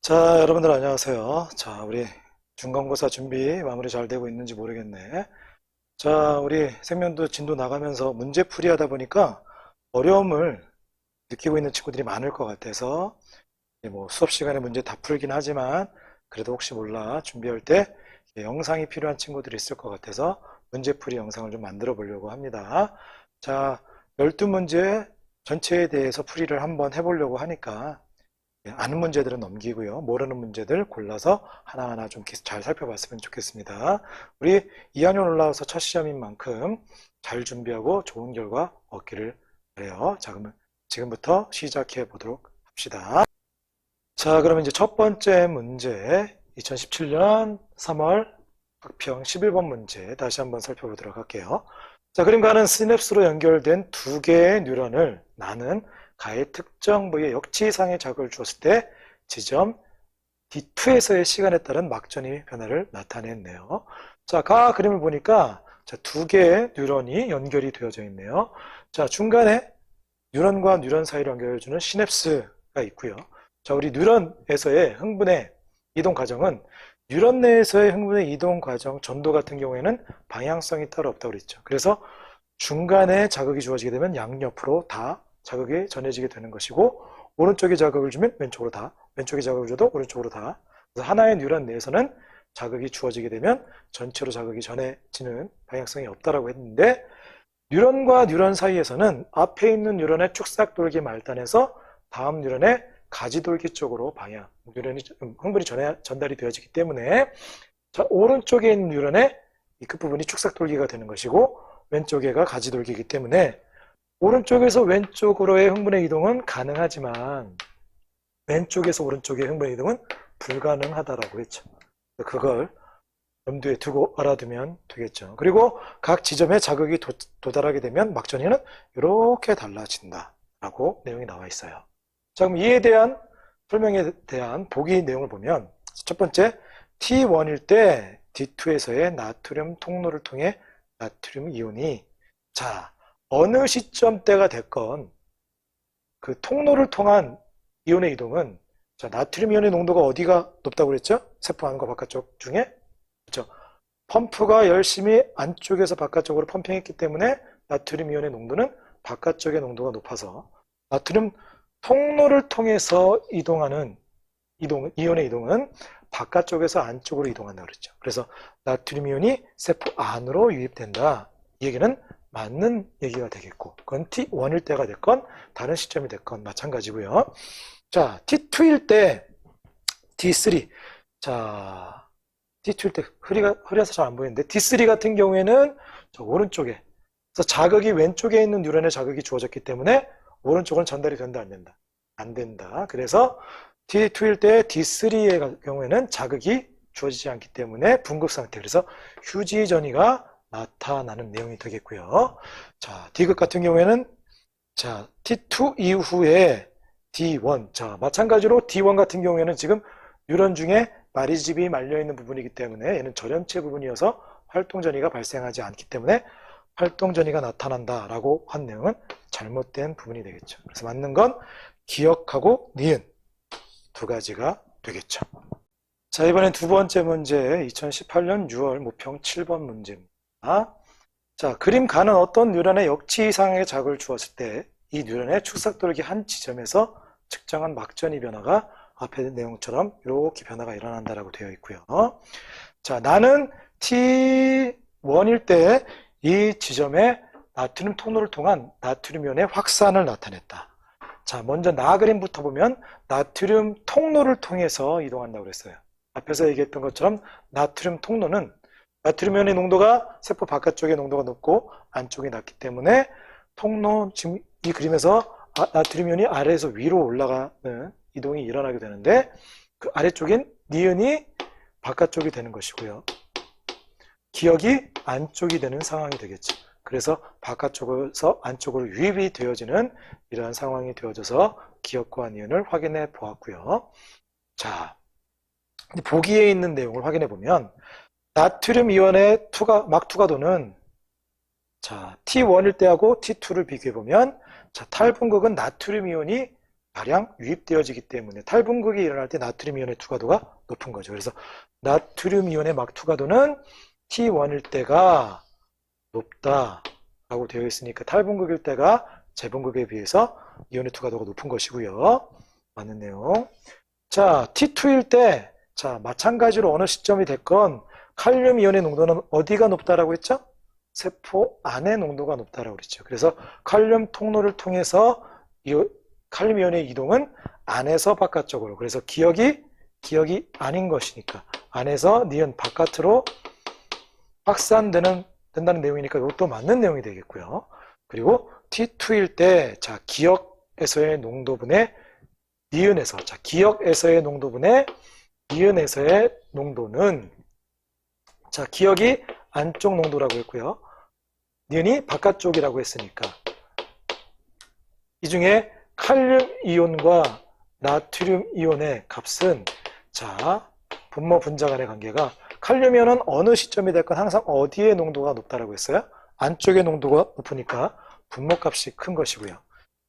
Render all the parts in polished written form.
자, 여러분들 안녕하세요. 자, 우리 중간고사 준비 마무리 잘 되고 있는지 모르겠네. 자, 우리 생명도 진도 나가면서 문제풀이 하다 보니까 어려움을 느끼고 있는 친구들이 많을 것 같아서 뭐 수업 시간에 문제 다 풀긴 하지만 그래도 혹시 몰라 준비할 때 영상이 필요한 친구들이 있을 것 같아서 문제풀이 영상을 좀 만들어 보려고 합니다. 자, 12문제 전체에 대해서 풀이를 한번 해보려고 하니까 아는 문제들은 넘기고요. 모르는 문제들 골라서 하나하나 좀 잘 살펴봤으면 좋겠습니다. 우리 2학년 올라와서 첫 시험인 만큼 잘 준비하고 좋은 결과 얻기를 바라요. 자, 그러면 지금부터 시작해 보도록 합시다. 자, 그러면 이제 첫 번째 문제 2017년 3월 학평 11번 문제 다시 한번 살펴보도록 할게요. 자, 그림과는 시냅스로 연결된 두 개의 뉴런을 나는 가의 특정 부위에 역치이상의 자극을 주었을 때 지점 D2에서의 시간에 따른 막전이 변화를 나타냈네요. 자, 가 그림을 보니까 자, 두 개의 뉴런이 연결이 되어져 있네요. 자, 중간에 뉴런과 뉴런 사이를 연결해주는 시냅스가 있고요. 자, 우리 뉴런에서의 흥분의 이동 과정은 뉴런 내에서의 흥분의 이동 과정 전도 같은 경우에는 방향성이 따로 없다고 그랬죠. 그래서 중간에 자극이 주어지게 되면 양옆으로 다 자극이 전해지게 되는 것이고, 오른쪽에 자극을 주면 왼쪽으로 다, 왼쪽에 자극을 줘도 오른쪽으로 다. 그래서 하나의 뉴런 내에서는 자극이 주어지게 되면 전체로 자극이 전해지는 방향성이 없다라고 했는데, 뉴런과 뉴런 사이에서는 앞에 있는 뉴런의 축삭돌기 말단에서 다음 뉴런의 가지돌기 쪽으로 뉴런이 흥분이 전달이 되어지기 때문에, 자, 오른쪽에 있는 뉴런의 이 끝부분이 축삭돌기가 되는 것이고, 왼쪽에가 가지돌기이기 때문에 오른쪽에서 왼쪽으로의 흥분의 이동은 가능하지만 왼쪽에서 오른쪽의 흥분의 이동은 불가능하다라고 했죠. 그걸 염두에 두고 알아두면 되겠죠. 그리고 각 지점에 자극이 도달하게 되면 막전이는 이렇게 달라진다라고 내용이 나와 있어요. 자, 그럼 이에 대한 설명에 대한 보기 내용을 보면 첫 번째, T1일 때 D2에서의 나트륨 통로를 통해 나트륨 이온이 어느 시점대가 됐건 그 통로를 통한 이온의 이동은 나트륨 이온의 농도가 어디가 높다고 그랬죠? 세포 안과 바깥쪽 중에 그렇죠? 펌프가 열심히 안쪽에서 바깥쪽으로 펌핑했기 때문에 나트륨 이온의 농도는 바깥쪽의 농도가 높아서 나트륨 통로를 통해서 이동하는 이온의 이동은 바깥쪽에서 안쪽으로 이동한다고 그랬죠. 그래서 나트륨 이온이 세포 안으로 유입된다. 이 얘기는 맞는 얘기가 되겠고, 그건 T1일 때가 됐건 다른 시점이 됐건 마찬가지고요. 자, T2일 때 D3. 자, T2일 때 흐려서 잘 안 보이는데 D3 같은 경우에는 저 오른쪽에 그래서 자극이 왼쪽에 있는 뉴런에 자극이 주어졌기 때문에 오른쪽은 전달이 된다 안 된다? 안 된다. 그래서 T2일 때 D3의 경우에는 자극이 주어지지 않기 때문에 분급 상태. 그래서 휴지 전이가 나타나는 내용이 되겠고요. 자, D급 같은 경우에는 자, T2 이후에 D1. 자, 마찬가지로 D1 같은 경우에는 지금 뉴런 중에 마리집이 말려있는 부분이기 때문에 얘는 절연체 부분이어서 활동전이가 발생하지 않기 때문에 활동전이가 나타난다라고 한 내용은 잘못된 부분이 되겠죠. 그래서 맞는 건 기억하고 니은 두 가지가 되겠죠. 자, 이번엔 두 번째 문제 2018년 6월 모평 7번 문제입니다. 자, 그림 가는 어떤 뉴런에 역치 이상의 자극을 주었을 때 이 뉴런의 축삭돌기 한 지점에서 측정한 막전이 변화가 앞에 내용처럼 이렇게 변화가 일어난다라고 되어 있고요. 자, 나는 T1일 때 이 지점에 나트륨 통로를 통한 나트륨 이온의 확산을 나타냈다. 자, 먼저 나 그림부터 보면 나트륨 통로를 통해서 이동한다고 그랬어요. 앞에서 얘기했던 것처럼 나트륨 통로는 나트륨 이온의 농도가 세포 바깥쪽의 농도가 높고 안쪽이 낮기 때문에 통로, 지금 이 그림에서 나트륨 이온이 아래에서 위로 올라가는 이동이 일어나게 되는데 그 아래쪽인 니은이 바깥쪽이 되는 것이고요. 기억이 안쪽이 되는 상황이 되겠죠. 그래서 바깥쪽에서 안쪽으로 유입이 되어지는 이러한 상황이 되어져서 기억과 니은을 확인해 보았고요. 자, 보기에 있는 내용을 확인해 보면 나트륨 이온의 막투가 도는 자, T1일 때하고 T2를 비교해 보면 자, 탈분극은 나트륨 이온이 다량 유입되어지기 때문에 탈분극이 일어날 때 나트륨 이온의 투과도가 높은 거죠. 그래서 나트륨 이온의 막 투과도는 T1일 때가 높다라고 되어 있으니까 탈분극일 때가 재분극에 비해서 이온의 투과도가 높은 것이고요. 맞는 내용. 자, T2일 때, 자, 마찬가지로 어느 시점이 됐건 칼륨 이온의 농도는 어디가 높다라고 했죠? 세포 안의 농도가 높다라고 그랬죠. 그래서 칼륨 통로를 통해서 칼륨 이온의 이동은 안에서 바깥쪽으로. 그래서 기억이 아닌 것이니까 안에서 니은 바깥으로 된다는 내용이니까 이것도 맞는 내용이 되겠고요. 그리고 T2일 때, 자, 기억에서의 농도분의 니은에서, 자, 기억에서의 농도분의 니은에서의 농도는, 자, 기억이 안쪽 농도라고 했고요. 니은이 바깥쪽이라고 했으니까 이 중에 칼륨 이온과 나트륨 이온의 값은, 자, 분모 분자 간의 관계가 칼륨 이온은 어느 시점이 됐건 항상 어디의 농도가 높다라고 했어요? 안쪽의 농도가 높으니까 분모 값이 큰 것이고요.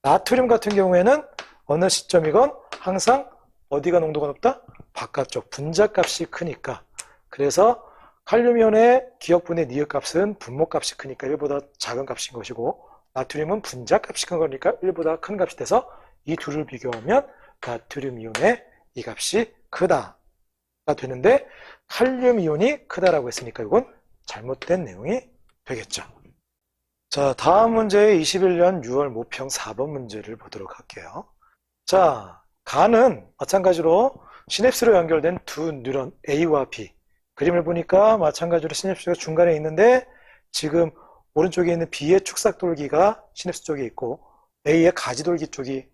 나트륨 같은 경우에는 어느 시점이건 항상 어디가 농도가 높다? 바깥쪽 분자 값이 크니까. 그래서 칼륨 이온의 기억분의 니은 값은 분모 값이 크니까 1보다 작은 값인 것이고, 나트륨은 분자 값이 큰 거니까 1보다 큰 값이 돼서 이 둘을 비교하면 나트륨 이온의 이 값이 크다가 되는데, 칼륨 이온이 크다라고 했으니까 이건 잘못된 내용이 되겠죠. 자, 다음 문제의 21년 6월 모평 4번 문제를 보도록 할게요. 자, 간은 마찬가지로 시냅스로 연결된 두 뉴런 A와 B, 그림을 보니까 마찬가지로 시냅스가 중간에 있는데 지금 오른쪽에 있는 B의 축삭돌기가 시냅스 쪽에 있고 A의 가지돌기 쪽이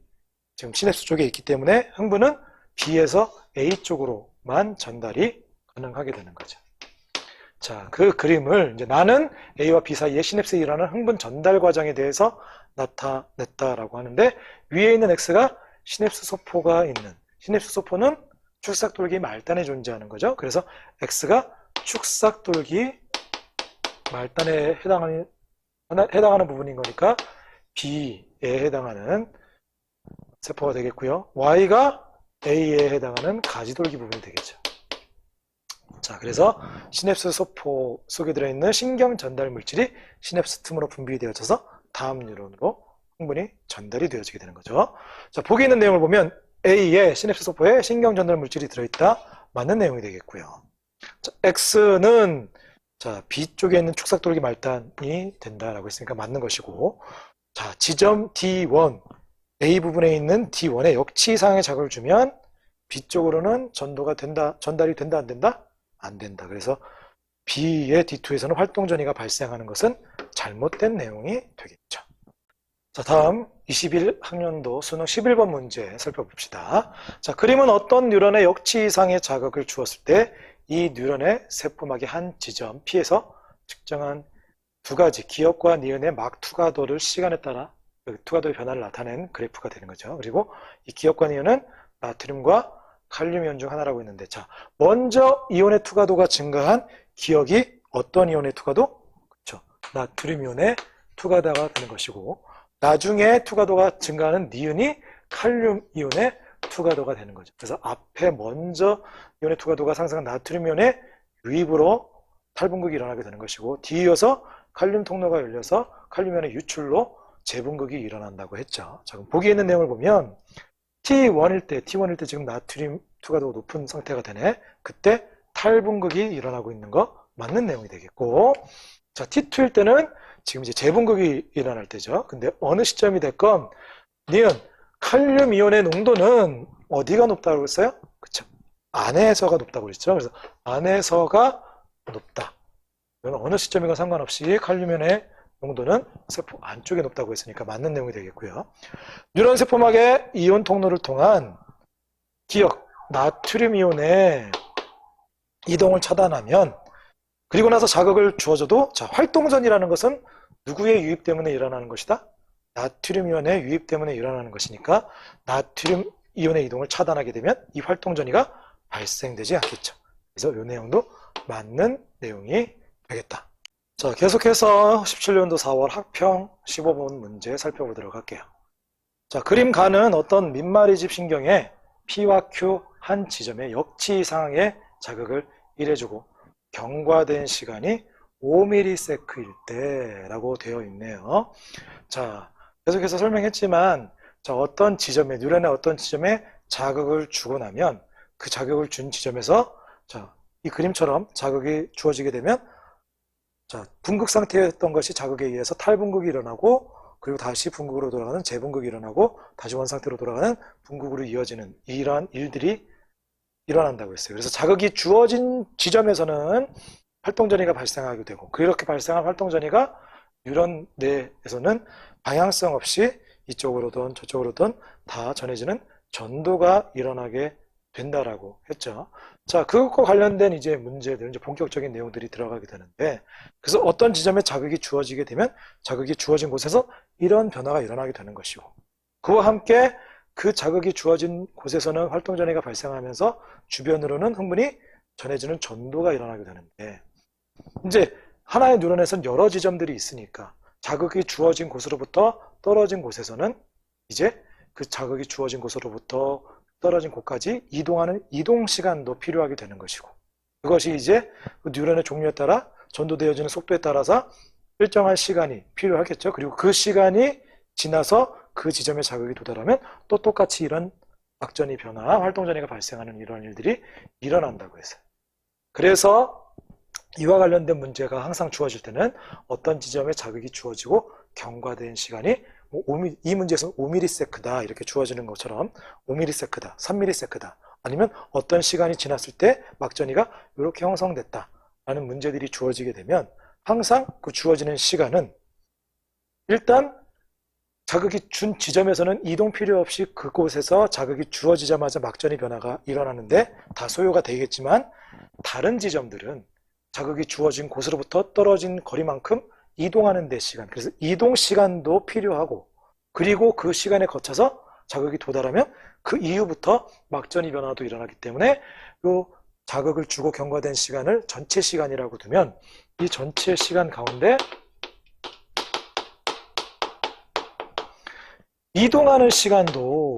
지금 시냅스 쪽에 있기 때문에 흥분은 B에서 A 쪽으로만 전달이 가능하게 되는 거죠. 자, 그 그림을 이제 나는 A와 B 사이에 시냅스에 일어나는 흥분 전달 과정에 대해서 나타냈다라고 하는데, 위에 있는 X가 시냅스 소포가 있는, 시냅스 소포는 축삭돌기 말단에 존재하는 거죠. 그래서 X가 축삭돌기 말단에 해당하는 부분인 거니까 B에 해당하는 세포가 되겠고요. Y가 A에 해당하는 가지돌기 부분이 되겠죠. 자, 그래서 시냅스 소포 속에 들어있는 신경 전달 물질이 시냅스 틈으로 분비되어져서 다음 뉴런으로 흥분이 전달이 되어지게 되는 거죠. 자, 보기 있는 내용을 보면 A에 시냅스 소포에 신경 전달 물질이 들어있다. 맞는 내용이 되겠고요. 자, X는 자, B 쪽에 있는 축삭돌기 말단이 된다라고 했으니까 맞는 것이고, 자, 지점 D1, A 부분에 있는 D1에 역치 이상의 자극을 주면 B 쪽으로는 전달이 된다, 안 된다? 안 된다. 그래서 B의 D2에서는 활동전이가 발생하는 것은 잘못된 내용이 되겠죠. 자, 다음 21학년도 수능 11번 문제 살펴봅시다. 자, 그림은 어떤 뉴런에 역치 이상의 자극을 주었을 때 이 뉴런의 세포막의 한 지점 P에서 측정한 두 가지 기억과 니은의 막 투과도를 시간에 따라 투과도의 변화를 나타낸 그래프가 되는 거죠. 그리고 이 기억과 니은은 나트륨과 칼륨 이온 중 하나라고 했는데, 자, 먼저 이온의 투과도가 증가한 기억이 어떤 이온의 투과도? 그렇죠. 나트륨 이온의 투과도가 되는 것이고, 나중에 투과도가 증가하는 니은이 칼륨 이온의 투과도가 되는 거죠. 그래서 앞에 먼저 이온의 투과도가 상승한 나트륨 이온의 유입으로 탈분극이 일어나게 되는 것이고, 뒤이어서 칼륨 통로가 열려서 칼륨 이온의 유출로 재분극이 일어난다고 했죠. 자, 그럼 보기 있는 내용을 보면 T1일 때 지금 나트륨 투과도가 높은 상태가 되네. 그때 탈분극이 일어나고 있는 거 맞는 내용이 되겠고, 자, T2일 때는 지금 이제 재분극이 일어날 때죠. 근데 어느 시점이 됐건 니은 칼륨 이온의 농도는 어디가 높다고 했어요? 그쵸? 안에서가 높다고 그랬죠. 그래서 안에서가 높다. 어느 시점이건 상관없이 칼륨 이온의 농도는 세포 안쪽에 높다고 했으니까 맞는 내용이 되겠고요. 뉴런 세포막의 이온 통로를 통한 기억, 나트륨 이온의 이동을 차단하면, 그리고 나서 자극을 주어줘도, 자, 활동전이라는 것은 누구의 유입 때문에 일어나는 것이다? 나트륨 이온의 유입 때문에 일어나는 것이니까 나트륨 이온의 이동을 차단하게 되면 이 활동전이가 발생되지 않겠죠. 그래서 이 내용도 맞는 내용이 되겠다. 자, 계속해서 17년도 4월 학평 15번 문제 살펴보도록 할게요. 자, 그림 가는 어떤 밑마리집 신경에 P와 Q 한 지점에 역치 상황의 자극을 1해주고 경과된 시간이 5ms일 때라고 되어 있네요. 자, 계속해서 설명했지만 자, 어떤 지점에 뉴런의 어떤 지점에 자극을 주고 나면 그 자극을 준 지점에서 자, 이 그림처럼 자극이 주어지게 되면 자, 분극 상태였던 것이 자극에 의해서 탈분극이 일어나고 그리고 다시 분극으로 돌아가는 재분극이 일어나고 다시 원상태로 돌아가는 분극으로 이어지는 이러한 일들이 일어난다고 했어요. 그래서 자극이 주어진 지점에서는 활동전이가 발생하게 되고 그렇게 발생한 활동전이가 뉴런 내에서는 방향성 없이 이쪽으로든 저쪽으로든 다 전해지는 전도가 일어나게 된다라고 했죠. 자, 그것과 관련된 이제 문제들, 이제 본격적인 내용들이 들어가게 되는데, 그래서 어떤 지점에 자극이 주어지게 되면 자극이 주어진 곳에서 이런 변화가 일어나게 되는 것이고, 그와 함께 그 자극이 주어진 곳에서는 활동전이가 발생하면서 주변으로는 흥분이 전해지는 전도가 일어나게 되는데, 이제 하나의 뉴런에서는 여러 지점들이 있으니까 자극이 주어진 곳으로부터 떨어진 곳에서는 이제 그 자극이 주어진 곳으로부터 떨어진 곳까지 이동하는 이동 시간도 필요하게 되는 것이고, 그것이 이제 그 뉴런의 종류에 따라 전도되어지는 속도에 따라서 일정한 시간이 필요하겠죠. 그리고 그 시간이 지나서 그 지점에 자극이 도달하면 또 똑같이 이런 막전이 변화, 활동전이가 발생하는 이런 일들이 일어난다고 했어요. 그래서 이와 관련된 문제가 항상 주어질 때는 어떤 지점에 자극이 주어지고 경과된 시간이 이 문제에서는 5ms다 이렇게 주어지는 것처럼 5ms다, 3ms다 아니면 어떤 시간이 지났을 때 막전이가 이렇게 형성됐다 라는 문제들이 주어지게 되면 항상 그 주어지는 시간은 일단 자극이 준 지점에서는 이동 필요 없이 그곳에서 자극이 주어지자마자 막전이 변화가 일어나는데 다 소요가 되겠지만 다른 지점들은 자극이 주어진 곳으로부터 떨어진 거리만큼 이동하는 데 시간, 그래서 이동 시간도 필요하고 그리고 그 시간에 거쳐서 자극이 도달하면 그 이후부터 막전이 변화도 일어나기 때문에 이 자극을 주고 경과된 시간을 전체 시간이라고 두면 이 전체 시간 가운데 이동하는 시간도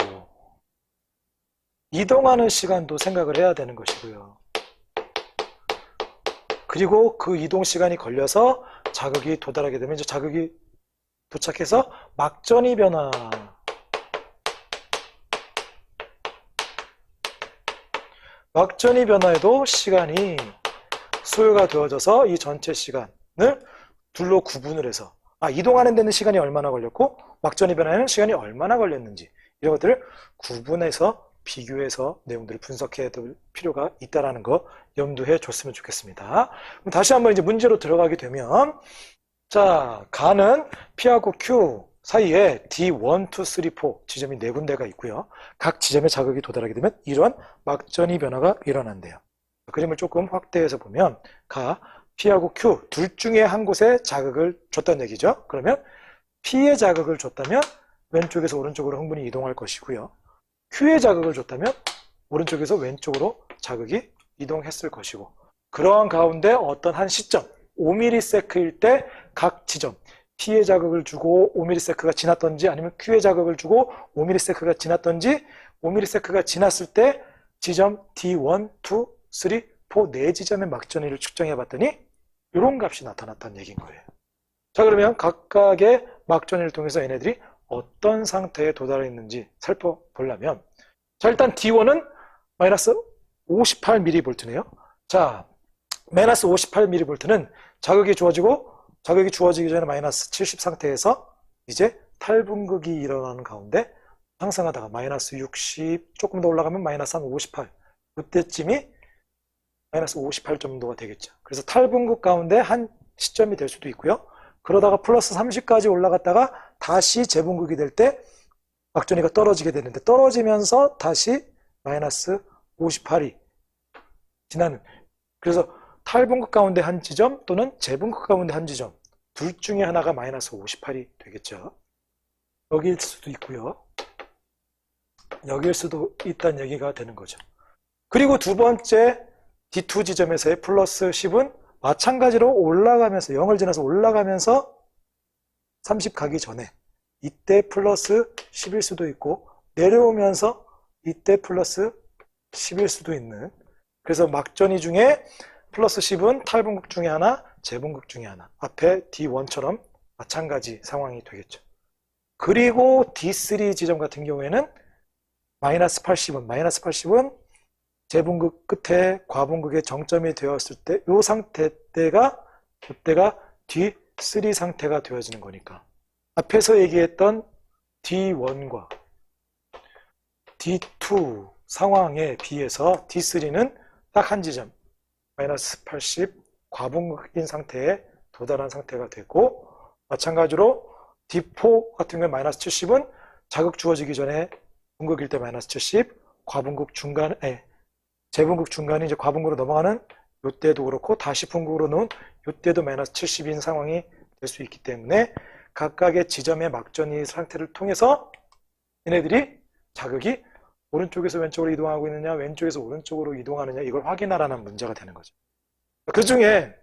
생각을 해야 되는 것이고요. 그리고 그 이동 시간이 걸려서 자극이 도달하게 되면 이제 자극이 도착해서 막전이 변화. 막전이 변화에도 시간이 소요가 되어져서 이 전체 시간을 둘로 구분을 해서 이동하는 데는 시간이 얼마나 걸렸고 막전이 변화에는 시간이 얼마나 걸렸는지 이런 것들을 구분해서 비교해서 내용들을 분석해야 될 필요가 있다는 거 염두해 줬으면 좋겠습니다. 그럼 다시 한번 이제 문제로 들어가게 되면 자, 가는 P하고 Q 사이에 D1, 2, 3, 4 지점이 4군데가 있고요. 각 지점에 자극이 도달하게 되면 이런 막전이 변화가 일어난대요. 그림을 조금 확대해서 보면 가 P하고 Q 둘 중에 한 곳에 자극을 줬다는 얘기죠. 그러면 P에 자극을 줬다면 왼쪽에서 오른쪽으로 흥분이 이동할 것이고요. Q에 자극을 줬다면 오른쪽에서 왼쪽으로 자극이 이동했을 것이고 그러한 가운데 어떤 한 시점 5ms일 때 각 지점 P에 자극을 주고 5ms가 지났던지 아니면 Q에 자극을 주고 5ms가 지났던지 5ms가 지났을 때 지점 D1, 2, 3, 4 네 지점의 막전위를 측정해 봤더니 이런 값이 나타났다는 얘기인 거예요. 자, 그러면 각각의 막전위를 통해서 얘네들이 어떤 상태에 도달했는지 살펴보려면 자, 일단 D1은 마이너스 58mV네요. 자, 마이너스 58mV는 자극이 주어지기 전에 마이너스 70 상태에서 이제 탈분극이 일어나는 가운데 상승하다가 마이너스 60 조금 더 올라가면 마이너스 한 58 그때쯤이 마이너스 58 정도가 되겠죠. 그래서 탈분극 가운데 한 시점이 될 수도 있고요. 그러다가 플러스 30까지 올라갔다가 다시 재분극이 될 때 막전이가 떨어지게 되는데 떨어지면서 다시 마이너스 58이 지나는 그래서 탈분극 가운데 한 지점 또는 재분극 가운데 한 지점 둘 중에 하나가 마이너스 58이 되겠죠. 여기일 수도 있고요. 여기일 수도 있다는 얘기가 되는 거죠. 그리고 두 번째 D2 지점에서의 플러스 10은 마찬가지로 올라가면서 0을 지나서 올라가면서 30 가기 전에 이때 플러스 10일 수도 있고 내려오면서 이때 플러스 10일 수도 있는, 그래서 막전이 중에 플러스 10은 탈분극 중에 하나, 재분극 중에 하나. 앞에 D1처럼 마찬가지 상황이 되겠죠. 그리고 D3 지점 같은 경우에는 마이너스 80은 재분극 끝에 과분극의 정점이 되었을 때 이 상태 때가 이때가 D3 상태가 되어지는 거니까 앞에서 얘기했던 D1과 D2 상황에 비해서 D3는 딱 한 지점 마이너스 80 과분극인 상태에 도달한 상태가 되고, 마찬가지로 D4 같은 경우에 마이너스 70은 자극 주어지기 전에 분극일 때 마이너스 70, 과분극 중간에 재분극 중간에 이제 과분극으로 넘어가는 이때도 그렇고 다시 분극으로 놓은 이때도 마이너스 70인 상황이 될 수 있기 때문에 각각의 지점의 막전이 상태를 통해서 얘네들이 자극이 오른쪽에서 왼쪽으로 이동하고 있느냐 왼쪽에서 오른쪽으로 이동하느냐 이걸 확인하라는 문제가 되는 거죠. 그 중에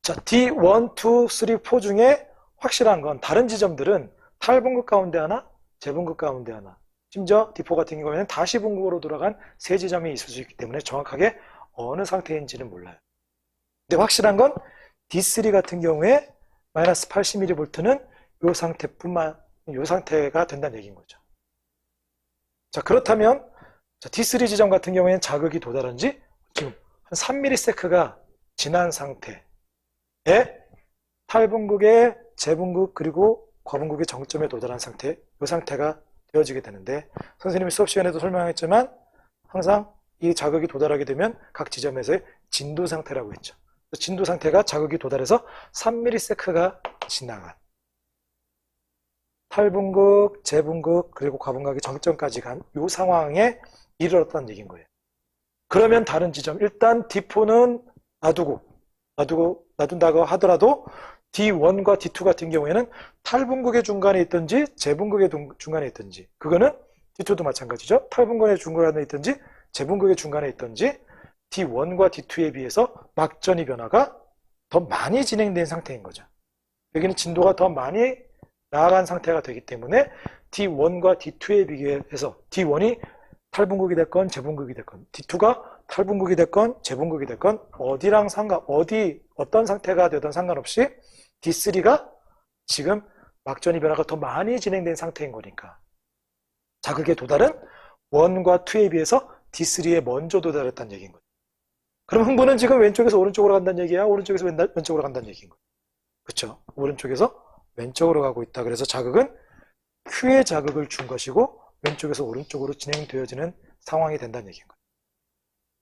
자, D1, 2, 3, 4 중에 확실한 건 다른 지점들은 탈분극 가운데 하나, 재분극 가운데 하나, 심지어 D4 같은 경우에는 다시 분극으로 돌아간 세 지점이 있을 수 있기 때문에 정확하게 어느 상태인지는 몰라요. 근데 확실한 건 D3 같은 경우에 마이너스 80mV는 이 상태가 된다는 얘기인 거죠. 자, 그렇다면 D3 지점 같은 경우에는 자극이 도달한 지 지금 한 3ms가 지난 상태에 탈분극의 재분극 그리고 과분극의 정점에 도달한 상태, 이 상태가 되어지게 되는데, 선생님이 수업 시간에도 설명했지만 항상 이 자극이 도달하게 되면 각 지점에서의 진도 상태라고 했죠. 진도 상태가 자극이 도달해서 3ms가 지나간 탈분극, 재분극, 그리고 과분극의 정점까지 간 이 상황에 이르렀다는 얘기인 거예요. 그러면 다른 지점, 일단 D4는 놔둔다고 하더라도 D1과 D2 같은 경우에는 탈분극의 중간에 있든지 재분극의 중간에 있든지, 그거는 D2도 마찬가지죠. 탈분극의 중간에 있든지 재분극의 중간에 있든지 D1과 D2에 비해서 막전이 변화가 더 많이 진행된 상태인 거죠. 여기는 진도가 더 많이 나아간 상태가 되기 때문에 D1과 D2에 비교해서 D1이 탈분극이 됐건 재분극이 됐건 D2가 탈분극이 됐건 재분극이 됐건 어떤 상태가 되든 상관없이 D3가 지금 막전이 변화가 더 많이 진행된 상태인 거니까 자극의 도달은 1과 2에 비해서 D3에 먼저 도달했다는 얘기인 거죠. 그럼 흥분은 지금 왼쪽에서 오른쪽으로 간다는 얘기야? 오른쪽에서 왼쪽으로 간다는 얘기인 거죠. 그렇죠? 오른쪽에서 왼쪽으로 가고 있다. 그래서 자극은 Q의 자극을 준 것이고 왼쪽에서 오른쪽으로 진행되어지는 상황이 된다는 얘기인 거예요.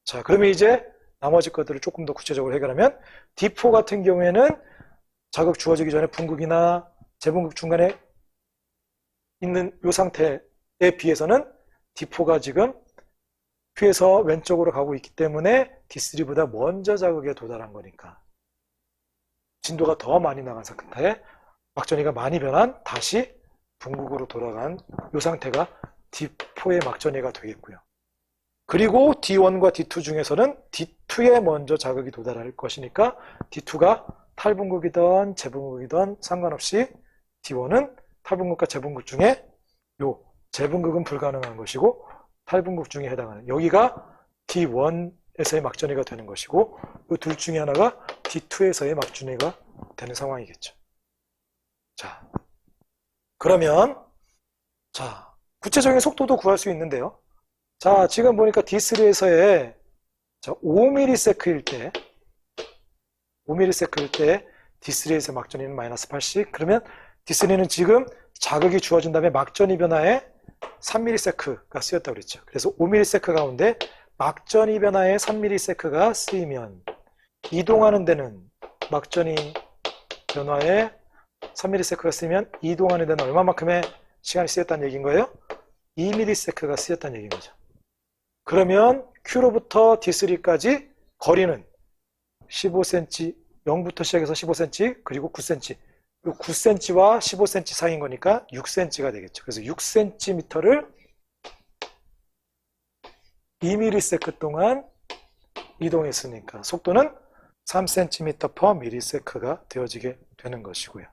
자, 그러면 이제 나머지 것들을 조금 더 구체적으로 해결하면 D4 같은 경우에는 자극 주어지기 전에 분극이나 재분극 중간에 있는 이 상태에 비해서는 D4가 지금 Q에서 왼쪽으로 가고 있기 때문에 D3보다 먼저 자극에 도달한 거니까 진도가 더 많이 나간 상태에 막전이가 많이 변한 다시 분극으로 돌아간 이 상태가 D4의 막전이가 되겠고요. 그리고 D1과 D2 중에서는 D2에 먼저 자극이 도달할 것이니까 D2가 탈분극이든 재분극이든 상관없이 D1은 탈분극과 재분극 중에 요 재분극은 불가능한 것이고 탈분극 중에 해당하는 여기가 D1에서의 막전이가 되는 것이고 이 둘 중에 하나가 D2에서의 막전이가 되는 상황이겠죠. 자, 그러면 자, 구체적인 속도도 구할 수 있는데요. 자, 지금 보니까 D3에서의 5ms일 때 D3에서 막전이는 마이너스 80. 그러면 D3는 지금 자극이 주어진 다음에 막전이 변화에 3ms가 쓰였다고 그랬죠. 그래서 5ms 가운데 막전이 변화에 3ms가 쓰이면 이동하는 데는 막전이 변화에 3ms가 쓰이면 이동하는 데는 얼마만큼의 시간이 쓰였다는 얘기인 거예요? 2ms가 쓰였다는 얘기인 거죠. 그러면 Q로부터 D3까지 거리는 15cm, 0부터 시작해서 15cm, 그리고 9cm. 9cm와 15cm 사이인 거니까 6cm가 되겠죠. 그래서 6cm를 2ms 동안 이동했으니까 속도는 3cm/ms가 되어지게 되는 것이고요.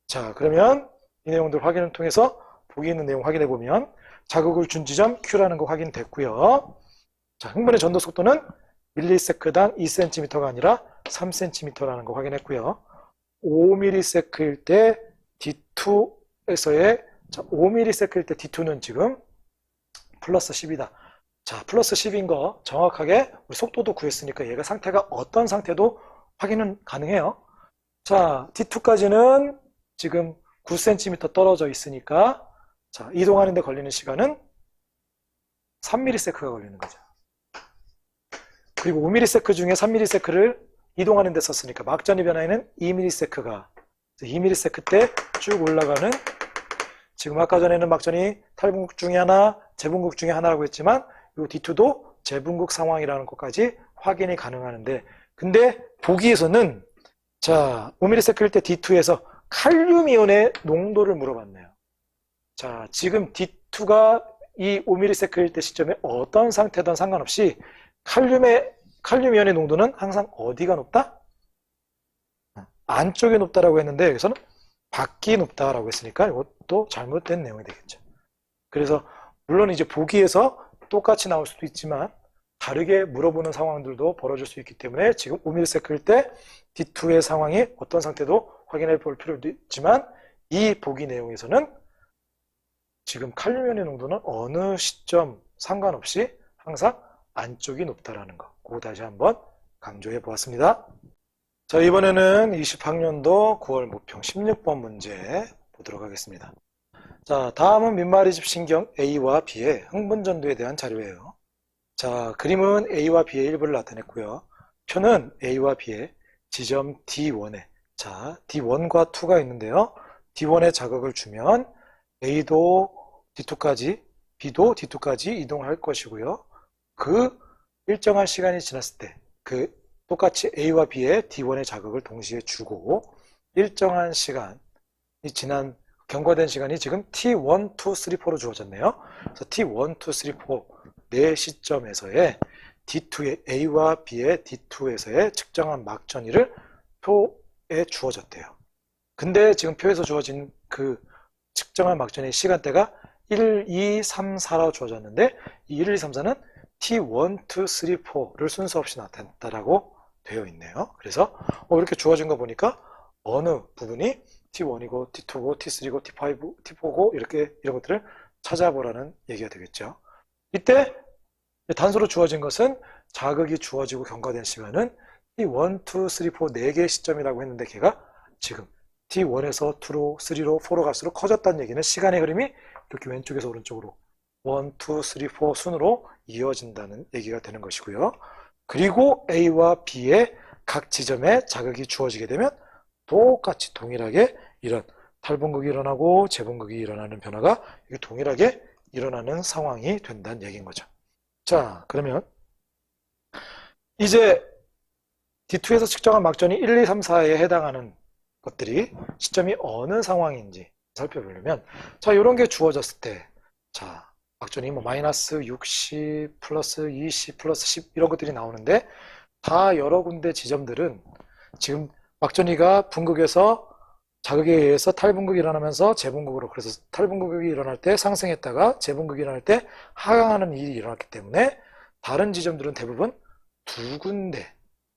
자, 그러면 이 내용들 확인을 통해서 보기 있는 내용 확인해 보면 자극을 준 지점 Q라는 거 확인됐고요. 자, 흥분의 전도 속도는 밀리세크당 2cm가 아니라 3cm라는 거 확인했고요. 5ms일 때 D2에서의 5ms일 때 D2는 지금 플러스 10이다. 자, 플러스 10인 거 정확하게 우리 속도도 구했으니까 얘가 상태가 어떤 상태도 확인은 가능해요. 자, D2까지는 지금 9cm 떨어져 있으니까 자, 이동하는 데 걸리는 시간은 3ms가 걸리는 거죠. 그리고 5ms 중에 3ms를 이동하는 데 썼으니까 막전이 변화에는 2ms가 2ms 때 쭉 올라가는 지금 아까 전에는 막전이 탈분국 중에 하나, 재분국 중에 하나라고 했지만 이 D2도 재분국 상황이라는 것까지 확인이 가능하는데 근데 보기에서는 자 5ms일 때 D2에서 칼륨이온의 농도를 물어봤네요. 자 지금 D2가 이 5ms일 때 시점에 어떤 상태든 상관없이 칼륨이온의 농도는 항상 어디가 높다? 안쪽에 높다라고 했는데 여기서는 밖이 높다라고 했으니까 이것도 잘못된 내용이 되겠죠. 그래서 물론 이제 보기에서 똑같이 나올 수도 있지만 다르게 물어보는 상황들도 벌어질 수 있기 때문에 지금 5ms일 때 D2의 상황이 어떤 상태도 확인해 볼 필요도 있지만 이 보기 내용에서는 지금 칼륨이온의 농도는 어느 시점 상관없이 항상 안쪽이 높다라는 거. 그거 다시 한번 강조해 보았습니다. 자, 이번에는 20학년도 9월 모평 16번 문제 보도록 하겠습니다. 자, 다음은 민마리집 신경 A와 B의 흥분전도에 대한 자료예요. 자, 그림은 A와 B의 일부를 나타냈고요. 표는 A와 B의 지점 D1에 자, D1과 2가 있는데요. D1에 자극을 주면 A도 D2까지, B도 D2까지 이동할 것이고요. 그 일정한 시간이 지났을 때 그 똑같이 A와 B의 D1의 자극을 동시에 주고 일정한 시간이 지난 경과된 시간이 지금 T1, 2, 3, 4로 주어졌네요. 그래서 T1, 2, 3, 4 네 시점에서의 D2의 A와 B의 D2에서의 측정한 막전이를 표에 주어졌대요. 근데 지금 표에서 주어진 그 측정한 막전의 시간대가 1, 2, 3, 4로 주어졌는데 이 1, 2, 3, 4는 T1, 2, 3, 4를 순서 없이 나타냈다라고 되어 있네요. 그래서 이렇게 주어진 거 보니까 어느 부분이 T1이고 T2고 T3고 T5, T4고 이렇게 이런 것들을 찾아보라는 얘기가 되겠죠. 이때 단서로 주어진 것은 자극이 주어지고 경과된 시간은 T1, 2, 3, 4 4개의 시점이라고 했는데 걔가 지금 T1에서 2로 3로 4로 갈수록 커졌다는 얘기는 시간의 흐름이 이렇게 왼쪽에서 오른쪽으로 1, 2, 3, 4 순으로 이어진다는 얘기가 되는 것이고요. 그리고 A와 B의 각 지점에 자극이 주어지게 되면 똑같이 동일하게 이런 탈분극이 일어나고 재분극이 일어나는 변화가 동일하게 일어나는 상황이 된다는 얘기인 거죠. 자, 그러면 이제 D2에서 측정한 막전이 1, 2, 3, 4에 해당하는 것들이 시점이 어느 상황인지 살펴보려면 자, 이런 게 주어졌을 때 자, 막전이 뭐 마이너스 60 플러스 20 플러스 10 이런 것들이 나오는데 다 여러 군데 지점들은 지금 막전이가 분극에서 자극에 의해서 탈분극이 일어나면서 재분극으로 그래서 탈분극이 일어날 때 상승했다가 재분극이 일어날 때 하강하는 일이 일어났기 때문에 다른 지점들은 대부분 두 군데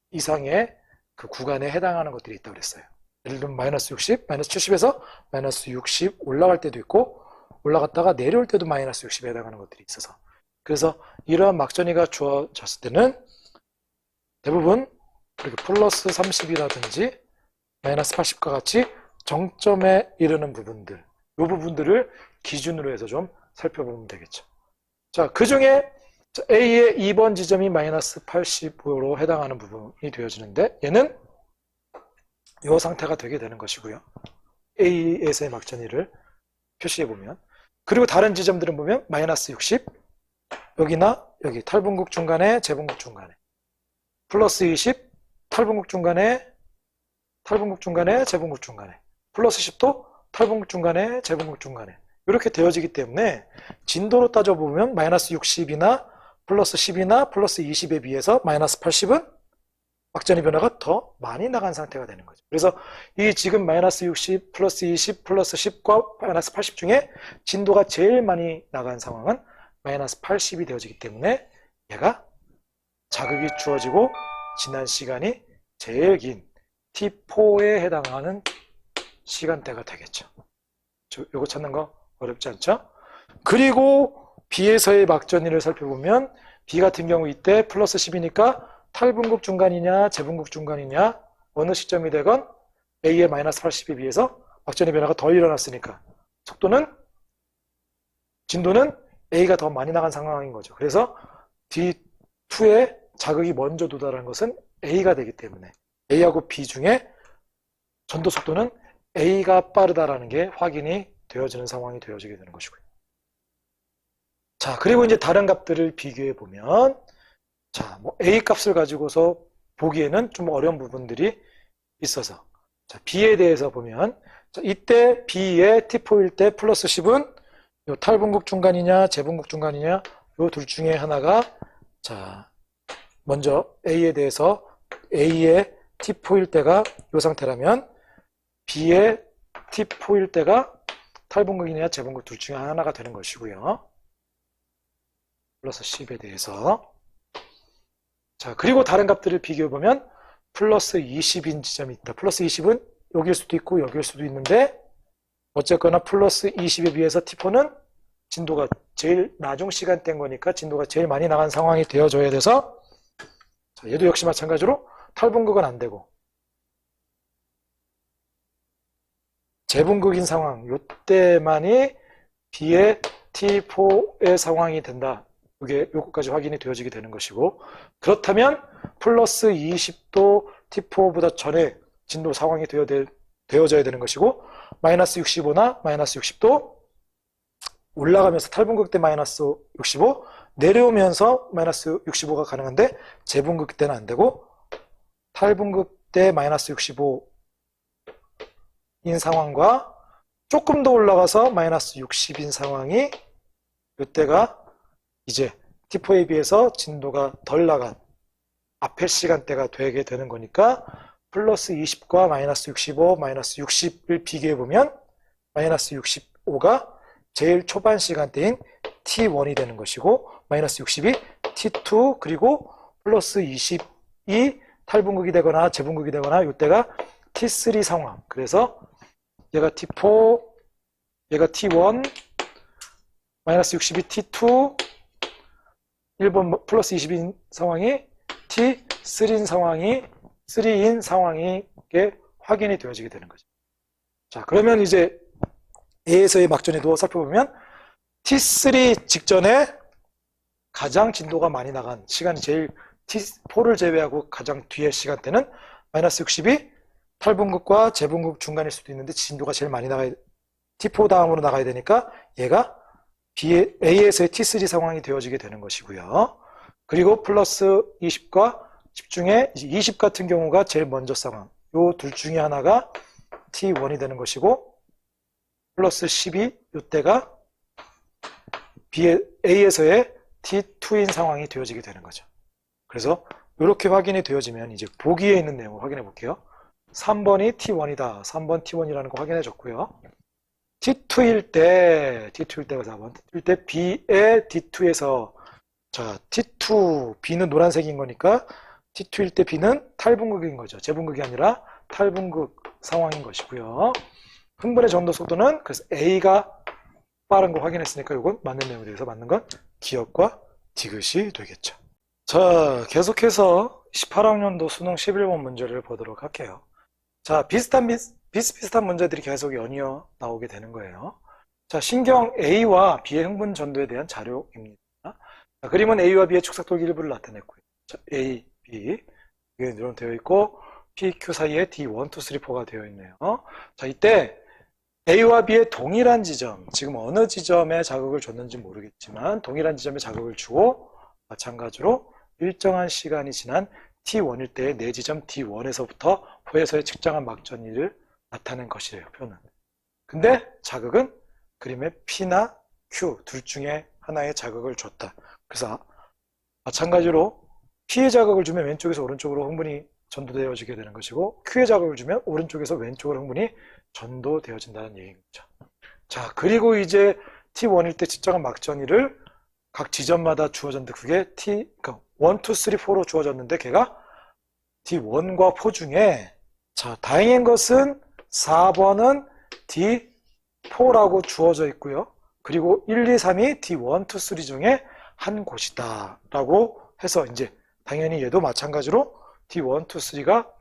이상의 그 구간에 해당하는 것들이 있다고 그랬어요. 예를 들면 마이너스 60, 마이너스 70에서 마이너스 60 올라갈 때도 있고 올라갔다가 내려올 때도 마이너스 60에 해당하는 것들이 있어서 그래서 이러한 막전이가 주어졌을 때는 대부분 이렇게 플러스 30이라든지 마이너스 80과 같이 정점에 이르는 부분들 이 부분들을 기준으로 해서 좀 살펴보면 되겠죠. 자, 그 중에 A의 2번 지점이 마이너스 85로 해당하는 부분이 되어지는데 얘는 이 상태가 되게 되는 것이고요. A에서의 막전이를 표시해보면 그리고 다른 지점들은 보면 마이너스 60 여기나 여기 탈분극 중간에 재분극 중간에 플러스 20 탈분극 중간에 재분극 중간에 플러스 10도 탈분극 중간에 재분극 중간에 이렇게 되어지기 때문에 진도로 따져보면 마이너스 60이나 플러스 10이나 플러스 20에 비해서 마이너스 80은 막전의 변화가 더 많이 나간 상태가 되는 거죠. 그래서 이 지금 마이너스 60 플러스 20 플러스 10과 마이너스 80 중에 진도가 제일 많이 나간 상황은 마이너스 80이 되어지기 때문에 얘가 자극이 주어지고 지난 시간이 제일 긴 T4에 해당하는 시간대가 되겠죠. 요거 찾는 거 어렵지 않죠? 그리고 B에서의 막전위를 살펴보면 B 같은 경우 이때 플러스 10이니까 탈분급 중간이냐 재분급 중간이냐 어느 시점이 되건 A의 마이너스 80에 비해서 막전의 변화가 덜 일어났으니까 진도는 A가 더 많이 나간 상황인 거죠. 그래서 D2에 자극이 먼저 도달한 것은 A가 되기 때문에 A하고 B 중에 전도 속도는 A가 빠르다라는 게 확인이 되어지는 상황이 되어지게 되는 것이고요. 자, 그리고 이제 다른 값들을 비교해 보면 자, 뭐 A 값을 가지고서 보기에는 좀 어려운 부분들이 있어서 자, B에 대해서 보면 자, 이때 B의 T4일 때 플러스 10은 요 탈분급 중간이냐 재분급 중간이냐 요 둘 중에 하나가 자, 먼저 A에 대해서 A의 T4일 때가 요 상태라면 B의 T4일 때가 탈분급이냐 재분급 둘 중에 하나가 되는 것이고요. 플러스 10에 대해서 자, 그리고 다른 값들을 비교해보면 플러스 20인 지점이 있다. 플러스 20은 여기일 수도 있고 여기일 수도 있는데 어쨌거나 플러스 20에 비해서 T4는 진도가 제일 나중 시간대인 거니까 진도가 제일 많이 나간 상황이 되어줘야 돼서 자, 얘도 역시 마찬가지로 탈분급은 안 되고 재분급인 상황 요때만이 B의 T4의 상황이 된다. 이게 요거까지 확인이 되어지게 되는 것이고 그렇다면 플러스 20도 T4보다 전에 진도 상황이 되어져야 되는 것이고 마이너스 65나 마이너스 60도 올라가면서 탈분급 때 마이너스 65 내려오면서 마이너스 65가 가능한데 재분급 때는 안 되고 탈분급 때 마이너스 65인 상황과 조금 더 올라가서 마이너스 60인 상황이 이때가 이제 T4에 비해서 진도가 덜 나간 앞에 시간대가 되게 되는 거니까 플러스 20과 마이너스 65, 마이너스 60을 비교해보면 마이너스 65가 제일 초반 시간대인 T1이 되는 것이고 마이너스 60이 T2 그리고 플러스 20이 탈분극이 되거나 재분극이 되거나 이때가 T3 상황. 그래서 얘가 T4, 얘가 T1, 마이너스 60이 T2, 1번 플러스 20인 상황이 T3인 상황이 확인이 되어지게 되는 거죠. 자, 그러면 이제 A에서의 막전에도 살펴보면 T3 직전에 가장 진도가 많이 나간 시간이 제일 T4를 제외하고 가장 뒤의 시간대는 마이너스 60이 탈분급과 재분급 중간일 수도 있는데 진도가 제일 많이 나가야 T4 다음으로 나가야 되니까 얘가 A에서의 T3 상황이 되어지게 되는 것이고요. 그리고 플러스 20과 10 중에 20 같은 경우가 제일 먼저 상황. 요 둘 중에 하나가 T1이 되는 것이고 플러스 10이 이때가 A에서의 T2인 상황이 되어지게 되는 거죠. 그래서 이렇게 확인이 되어지면 이제 보기에 있는 내용을 확인해 볼게요. 3번이 T1이다. 3번 T1이라는 거 확인해 줬고요. T2일 때가 4번. T2일 때 B의 D2에서 자, T2, B는 노란색인 거니까 T2일 때 B는 탈분극인 거죠. 재분극이 아니라 탈분극 상황인 것이고요. 흥분의 전도 속도는 그래서 A가 빠른 거 확인했으니까 이건 맞는 내용에 대해서 맞는 건 기억과 디귿이 되겠죠. 자, 계속해서 18학년도 수능 11번 문제를 보도록 할게요. 자, 비슷비슷한 문제들이 계속 연이어 나오게 되는 거예요. 자, 신경 A와 B의 흥분 전도에 대한 자료입니다. 자, 그림은 A와 B의 축삭돌기 일부를 나타냈고요. 자, A, B 이게 이런 되어 있고 P, Q 사이에 D, 1, 2, 3, 4가 되어 있네요. 자, 이때 A와 B의 동일한 지점, 지금 어느 지점에 자극을 줬는지 모르겠지만 동일한 지점에 자극을 주고 마찬가지로 일정한 시간이 지난 T1일 때의 네 지점 D1에서부터 호에서의 측정한 막전위를 나타낸 것이래요, 표는. 근데 자극은 그림의 P나 Q 둘 중에 하나의 자극을 줬다. 그래서 마찬가지로 P의 자극을 주면 왼쪽에서 오른쪽으로 흥분이 전도되어지게 되는 것이고, Q에 자극을 주면 오른쪽에서 왼쪽으로 흥분이 전도되어진다는 얘기인 거죠. 자, 그리고 이제 T1일 때 측정한 막전위를 각 지점마다 주어졌는데 그게 그러니까 1, 2, 3, 4로 주어졌는데 걔가 D1과 4 중에 자, 다행인 것은 4번은 D4라고 주어져 있고요. 그리고 1, 2, 3이 D1, 2, 3 중에 한 곳이다 라고 해서 이제 당연히 얘도 마찬가지로 D1, 2, 3가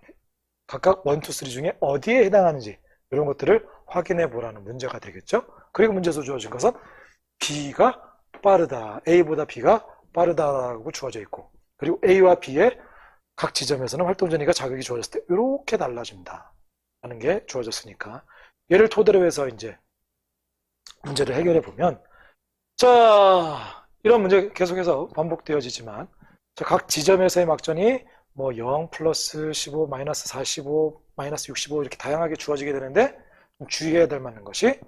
각각 1, 2, 3 중에 어디에 해당하는지 이런 것들을 확인해 보라는 문제가 되겠죠. 그리고 문제에서 주어진 것은 B가 빠르다. A보다 B가 빠르다라고 주어져 있고, 그리고 A와 B의 각 지점에서는 활동전이가 자극이 주어졌을 때 이렇게 달라진다 하는 게 주어졌으니까 얘를 토대로 해서 이제 문제를 해결해 보면, 자, 이런 문제 계속해서 반복되어지지만, 자, 각 지점에서의 막전이 뭐 0, 플러스 15, 마이너스 45, 마이너스 65 이렇게 다양하게 주어지게 되는데 좀 주의해야 될 만한 것이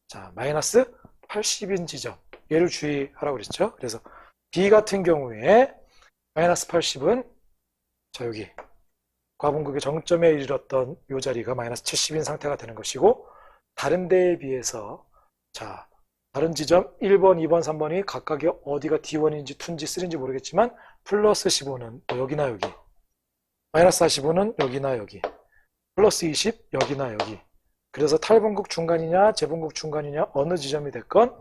자, 마이너스 80인 지점, 얘를 주의하라고 그랬죠. 그래서 B 같은 경우에 마이너스 80은 자, 여기 과분극의 정점에 이르렀던 이 자리가 마이너스 70인 상태가 되는 것이고, 다른 데에 비해서 자, 다른 지점 1번, 2번, 3번이 각각이 어디가 D1인지 2인지 3인지 모르겠지만 플러스 15는 여기나 여기, 마이너스 45는 여기나 여기, 플러스 20 여기나 여기. 그래서 탈분극 중간이냐 재분극 중간이냐 어느 지점이 됐건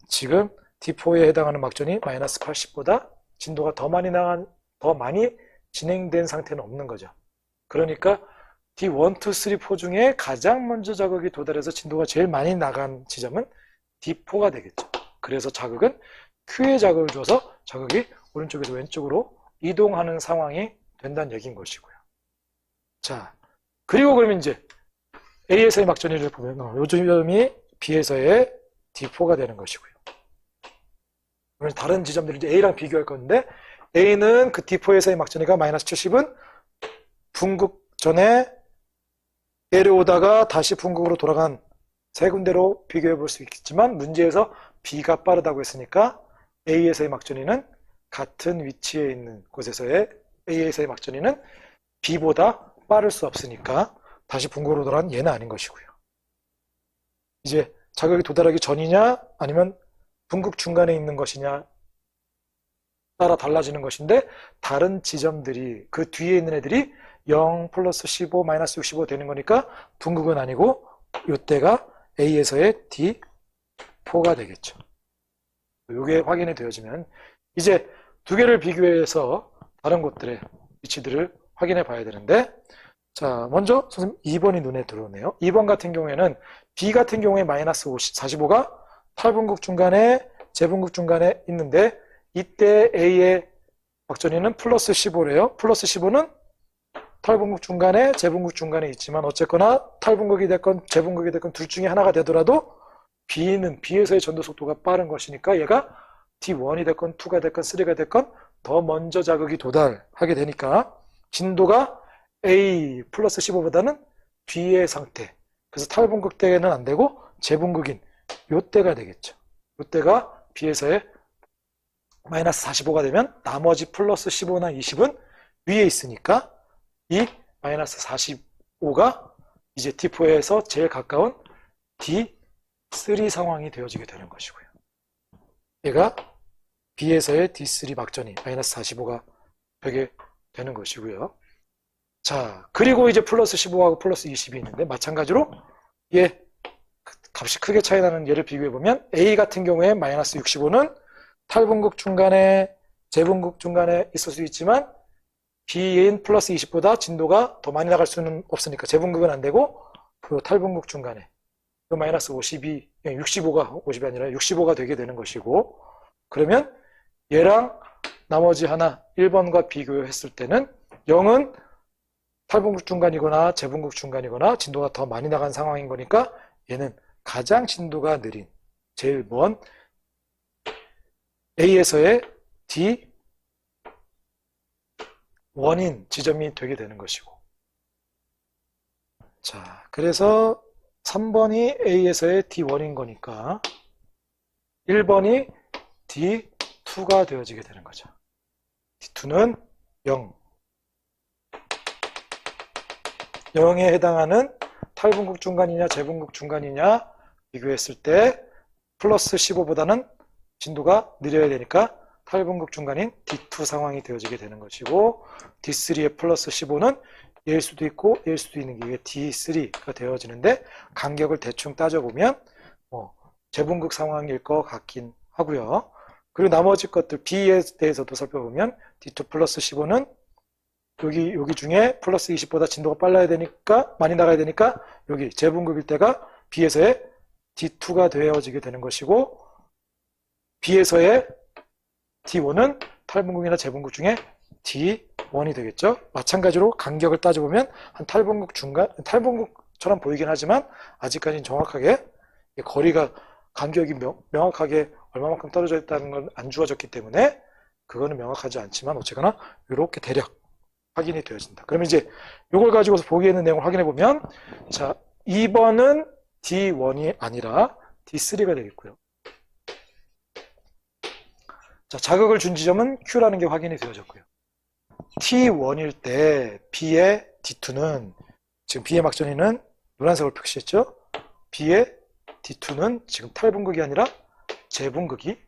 지금 D4에 해당하는 막전이 마이너스 80보다 진도가 더 많이 진행된 상태는 없는 거죠. 그러니까 D1, 2, 3, 4 중에 가장 먼저 자극이 도달해서 진도가 제일 많이 나간 지점은 D4가 되겠죠. 그래서 자극은 Q에 자극을 줘서 자극이 오른쪽에서 왼쪽으로 이동하는 상황이 된다는 얘기인 것이고요. 자, 그리고 그러면 이제 A에서의 막전위를 보면 요 지점이 B에서의 D4가 되는 것이고요. 그러면 다른 지점들을 이제 A랑 비교할 건데, A는 그 D4에서의 막전위가 마이너스 70은 분극 전에 내려오다가 다시 분극으로 돌아간 세 군데로 비교해 볼 수 있겠지만, 문제에서 B가 빠르다고 했으니까 A에서의 막전위는 같은 위치에 있는 곳에서의 A에서의 막전위는 B보다 빠를 수 없으니까 다시 분극으로 돌아간 얘는 아닌 것이고요. 이제 자극이 도달하기 전이냐 아니면 분극 중간에 있는 것이냐 따라 달라지는 것인데, 다른 지점들이 그 뒤에 있는 애들이 0 플러스 15 마이너스 65 되는 거니까 분극은 아니고 이때가 A에서의 D4가 되겠죠. 이게 확인이 되어지면 이제 두 개를 비교해서 다른 곳들의 위치들을 확인해 봐야 되는데, 자, 먼저 선생님 2번이 눈에 들어오네요. 2번 같은 경우에는 B 같은 경우에 마이너스 45가 탈분극 중간에 재분극 중간에 있는데, 이때 A의 막전위는 플러스 15래요. 플러스 15는 탈분극 중간에 재분극 중간에 있지만 어쨌거나 탈분극이 됐건 재분극이 됐건 둘 중에 하나가 되더라도 B는 B에서의 전도 속도가 빠른 것이니까 얘가 T1이 됐건 2가 됐건 3가 됐건 더 먼저 자극이 도달하게 되니까 진도가 A 플러스 15보다는 뒤의 상태. 그래서 탈분극 때는 안 되고 재분극인 요때가 되겠죠. 요때가 B에서의 마이너스 45가 되면 나머지 플러스 15나 20은 위에 있으니까 이 마이너스 45가 이제 D4에서 제일 가까운 D3 상황이 되어지게 되는 것이고요. 얘가 B에서의 D3 막전이 마이너스 45가 되게 되는 것이고요. 자, 그리고 이제 플러스 15하고 플러스 20이 있는데 마찬가지로 얘 값이 크게 차이 나는 얘를 비교해 보면 A 같은 경우에 마이너스 65는 탈분극 중간에 재분극 중간에 있을 수 있지만 B인 플러스 20보다 진도가 더 많이 나갈 수는 없으니까 재분극은 안 되고 그 탈분극 중간에 그 마이너스 52, 65가 50이 아니라 65가 되게 되는 것이고, 그러면 얘랑 나머지 하나 1번과 비교했을 때는 0은 탈분극 중간이거나 재분극 중간이거나 진도가 더 많이 나간 상황인 거니까 얘는 가장 진도가 느린 제일 먼 A에서의 D1인 지점이 되게 되는 것이고, 자, 그래서 3번이 A에서의 D1인 거니까 1번이 D2가 되어지게 되는 거죠. D2는 0, 0에 해당하는 탈분극 중간이냐 재분극 중간이냐 비교했을 때 플러스 15보다는 진도가 느려야 되니까 탈분극 중간인 D2 상황이 되어지게 되는 것이고, D3의 플러스 15는 얘일 수도 있고 얘일 수도 있는 게 D3가 되어지는데, 간격을 대충 따져보면 재분극 상황일 것 같긴 하고요. 그리고 나머지 것들 B에 대해서도 살펴보면 D2 플러스 15는 여기 중에 플러스 20보다 진도가 빨라야 되니까, 많이 나가야 되니까 여기 재분극일 때가 B에서의 D2가 되어지게 되는 것이고, B에서의 D1은 탈분극이나 재분극 중에 D1이 되겠죠. 마찬가지로 간격을 따져보면 한 탈분극 중간, 탈분극처럼 보이긴 하지만 아직까지는 정확하게 거리가, 간격이 명확하게 얼마만큼 떨어져 있다는 건 안 주어졌기 때문에 그거는 명확하지 않지만 어쨌거나 이렇게 대략 확인이 되어진다. 그러면 이제 이걸 가지고서 보기에 있는 내용을 확인해 보면, 자, 2번은 D1이 아니라 D3가 되겠고요. 자, 자극을 준 지점은 Q라는 게 확인이 되어졌고요. T1일 때 B의 D2는, 지금 B의 막전이는 노란색으로 표시했죠. B의 D2는 지금 탈분극이 아니라 재분극이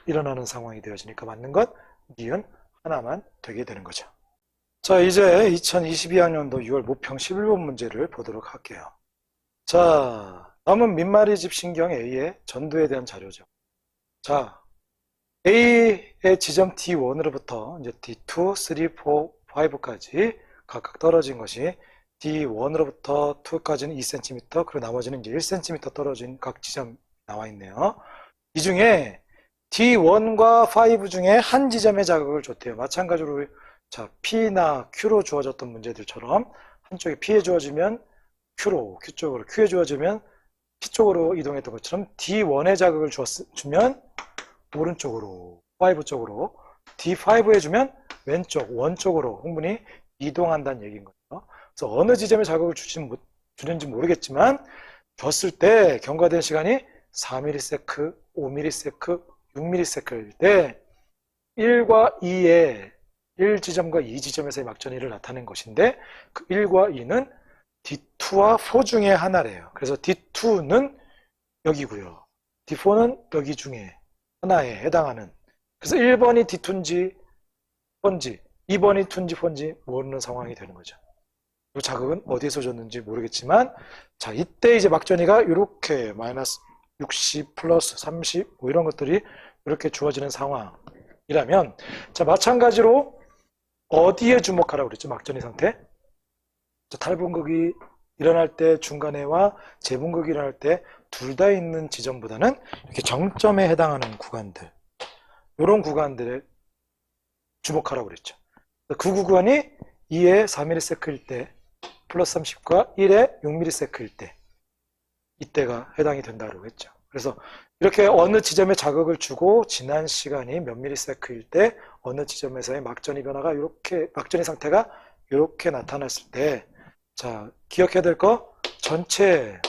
일어나는 상황이 되어지니까 맞는 건 니은 하나만 되게 되는 거죠. 자, 이제 2022학년도 6월 모평 11번 문제를 보도록 할게요. 자, 남은 민마리집 신경 A의 전도에 대한 자료죠. 자, A의 지점 D1으로부터 이제 D2, 3, 4, 5까지 각각 떨어진 것이 D1으로부터 2까지는 2cm, 그리고 나머지는 이제 1cm 떨어진 각 지점 나와 있네요. 이 중에 D1과 5 중에 한 지점의 자극을 줬대요. 마찬가지로 자, P나 Q로 주어졌던 문제들처럼 한쪽에 P에 주어지면 Q로, Q 쪽으로, Q에 주어지면 P 쪽으로 이동했던 것처럼 D1의 자극을 주면 오른쪽으로, 5 쪽으로, D5에 주면 왼쪽, 원 쪽으로 충분히 이동한다는 얘기인 거죠. 그래서 어느 지점에 자극을 주는지 모르겠지만 줬을 때 경과된 시간이 4ms, 5ms, 6ms일 때 1과 2의 1지점과 2지점에서의 막전이를 나타낸 것인데, 그 1과 2는 D2와 4 중에 하나래요. 그래서 D2는 여기고요. D4는 여기 중에 하나에 해당하는, 그래서 1번이 D2인지 4인지 2번이 2인지 4인지 모르는 상황이 되는 거죠. 이 자극은 어디서 줬는지 모르겠지만, 자, 이때 이제 막전이가 이렇게 마이너스 60 플러스 30 뭐 이런 것들이 이렇게 주어지는 상황이라면, 자, 마찬가지로 어디에 주목하라고 그랬죠? 막전이 상태. 자, 탈분극이 일어날 때 중간에와 재분극이 일어날 때 둘 다 있는 지점보다는 이렇게 정점에 해당하는 구간들, 이런 구간들에 주목하라고 그랬죠. 그 구간이 2의 4ms일 때 플러스 30과 1의 6ms일 때, 이때가 해당이 된다고 했죠. 그래서 이렇게 어느 지점에 자극을 주고 지난 시간이 몇 ms일 때 어느 지점에서의 막전이 변화가 이렇게, 막전의 상태가 이렇게 나타났을 때, 자, 기억해야 될 거, 전체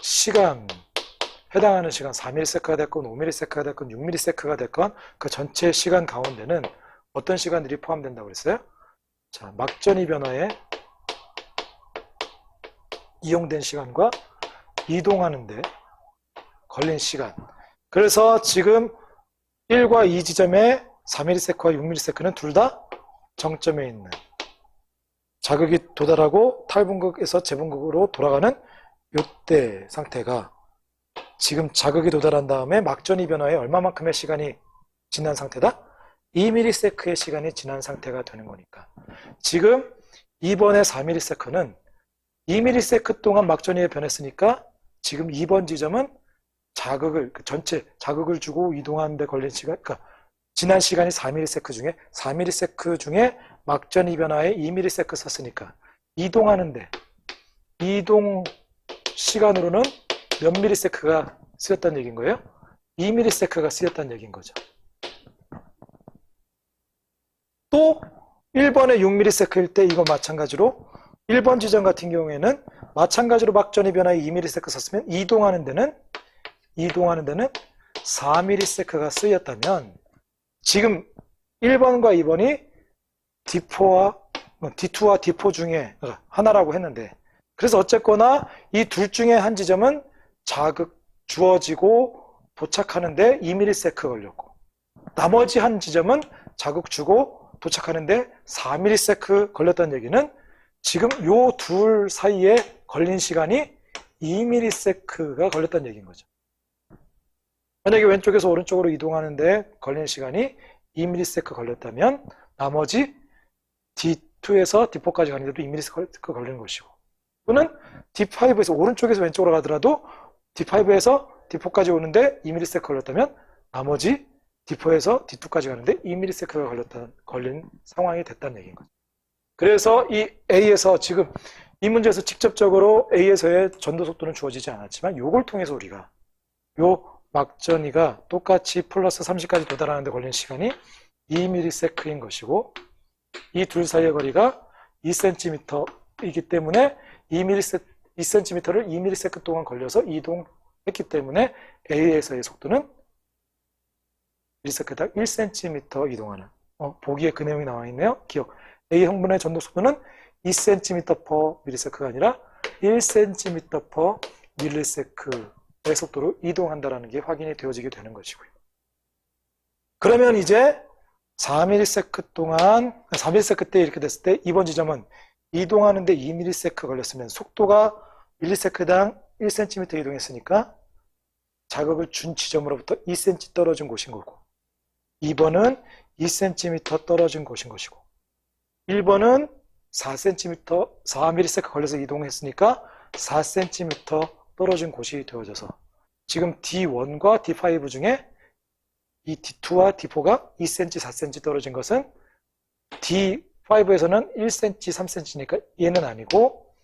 시간, 해당하는 시간 4ms가 됐건 5ms가 됐건 6ms가 됐건 그 전체 시간 가운데는 어떤 시간들이 포함된다고 그랬어요? 자, 막전이 변화에 이용된 시간과 이동하는데 걸린 시간. 그래서 지금 1과 2 지점에 4ms와 6ms는 둘 다 정점에 있는, 자극이 도달하고 탈분극에서 재분극으로 돌아가는 이때 상태가, 지금 자극이 도달한 다음에 막전이 변화에 얼마만큼의 시간이 지난 상태다? 2ms의 시간이 지난 상태가 되는 거니까, 지금 2번의 4ms는 2ms 동안 막전이에 변했으니까 지금 2번 지점은 자극을, 전체 자극을 주고 이동하는 데 걸린 시간, 그러니까 지난 시간이 4ms 중에 4ms 중에 막전이 변화에 2ms 썼으니까 이동하는데 이동 시간으로는 몇 ms가 쓰였다는 얘기인 거예요? 2ms가 쓰였다는 얘기인 거죠. 또 1번에 6ms일 때 이거 마찬가지로 1번 지점 같은 경우에는 마찬가지로 막전이 변화에 2ms 썼으면 이동하는 데는 4ms가 쓰였다면, 지금 1번과 2번이 D4와 D2와 D4 중에 하나라고 했는데, 그래서 어쨌거나 이 둘 중에 한 지점은 자극 주어지고 도착하는데 2ms 걸렸고, 나머지 한 지점은 자극 주고 도착하는데 4ms 걸렸다는 얘기는 지금 요 둘 사이에 걸린 시간이 2ms가 걸렸다는 얘기인 거죠. 만약에 왼쪽에서 오른쪽으로 이동하는데 걸린 시간이 2ms 걸렸다면 나머지 D2에서 D4까지 가는데도 2ms 걸리는 것이고, 또는 D5에서 오른쪽에서 왼쪽으로 가더라도 D5에서 D4까지 오는데 2ms 걸렸다면 나머지 D4에서 D2까지 가는데 2ms가 걸린 상황이 됐다는 얘기인 거죠. 그래서 이 A에서 지금 이 문제에서 직접적으로 A에서의 전도 속도는 주어지지 않았지만 요걸 통해서 우리가 요 막전이가 똑같이 플러스 30까지 도달하는데 걸린 시간이 2ms인 것이고, 이 둘 사이의 거리가 2cm이기 때문에 2cm를 2ms 동안 걸려서 이동했기 때문에 A에서의 속도는 ms당 1cm 이동하는, 보기에 그 내용이 나와 있네요. 기억. A 형분의 전도 속도는 2cm/ms가 아니라 1cm/ms의 속도로 이동한다는 게 확인이 되어지게 되는 것이고요. 그러면 이제 4ms 동안, 4ms 때 이렇게 됐을 때 이번 지점은 이동하는데 2ms 걸렸으면 속도가 ms당 1cm 이동했으니까 자극을 준 지점으로부터 2cm 떨어진 곳인 거고, 2번은 2cm 떨어진 곳인 것이고, 1번은 4ms 걸려서 이동했으니까 4cm 떨어진 곳이 되어져서 지금 D1과 D5 중에 이 D2와 D4가 2cm, 4cm 떨어진 것은 D5에서는 1cm, 3cm니까 얘는 아니고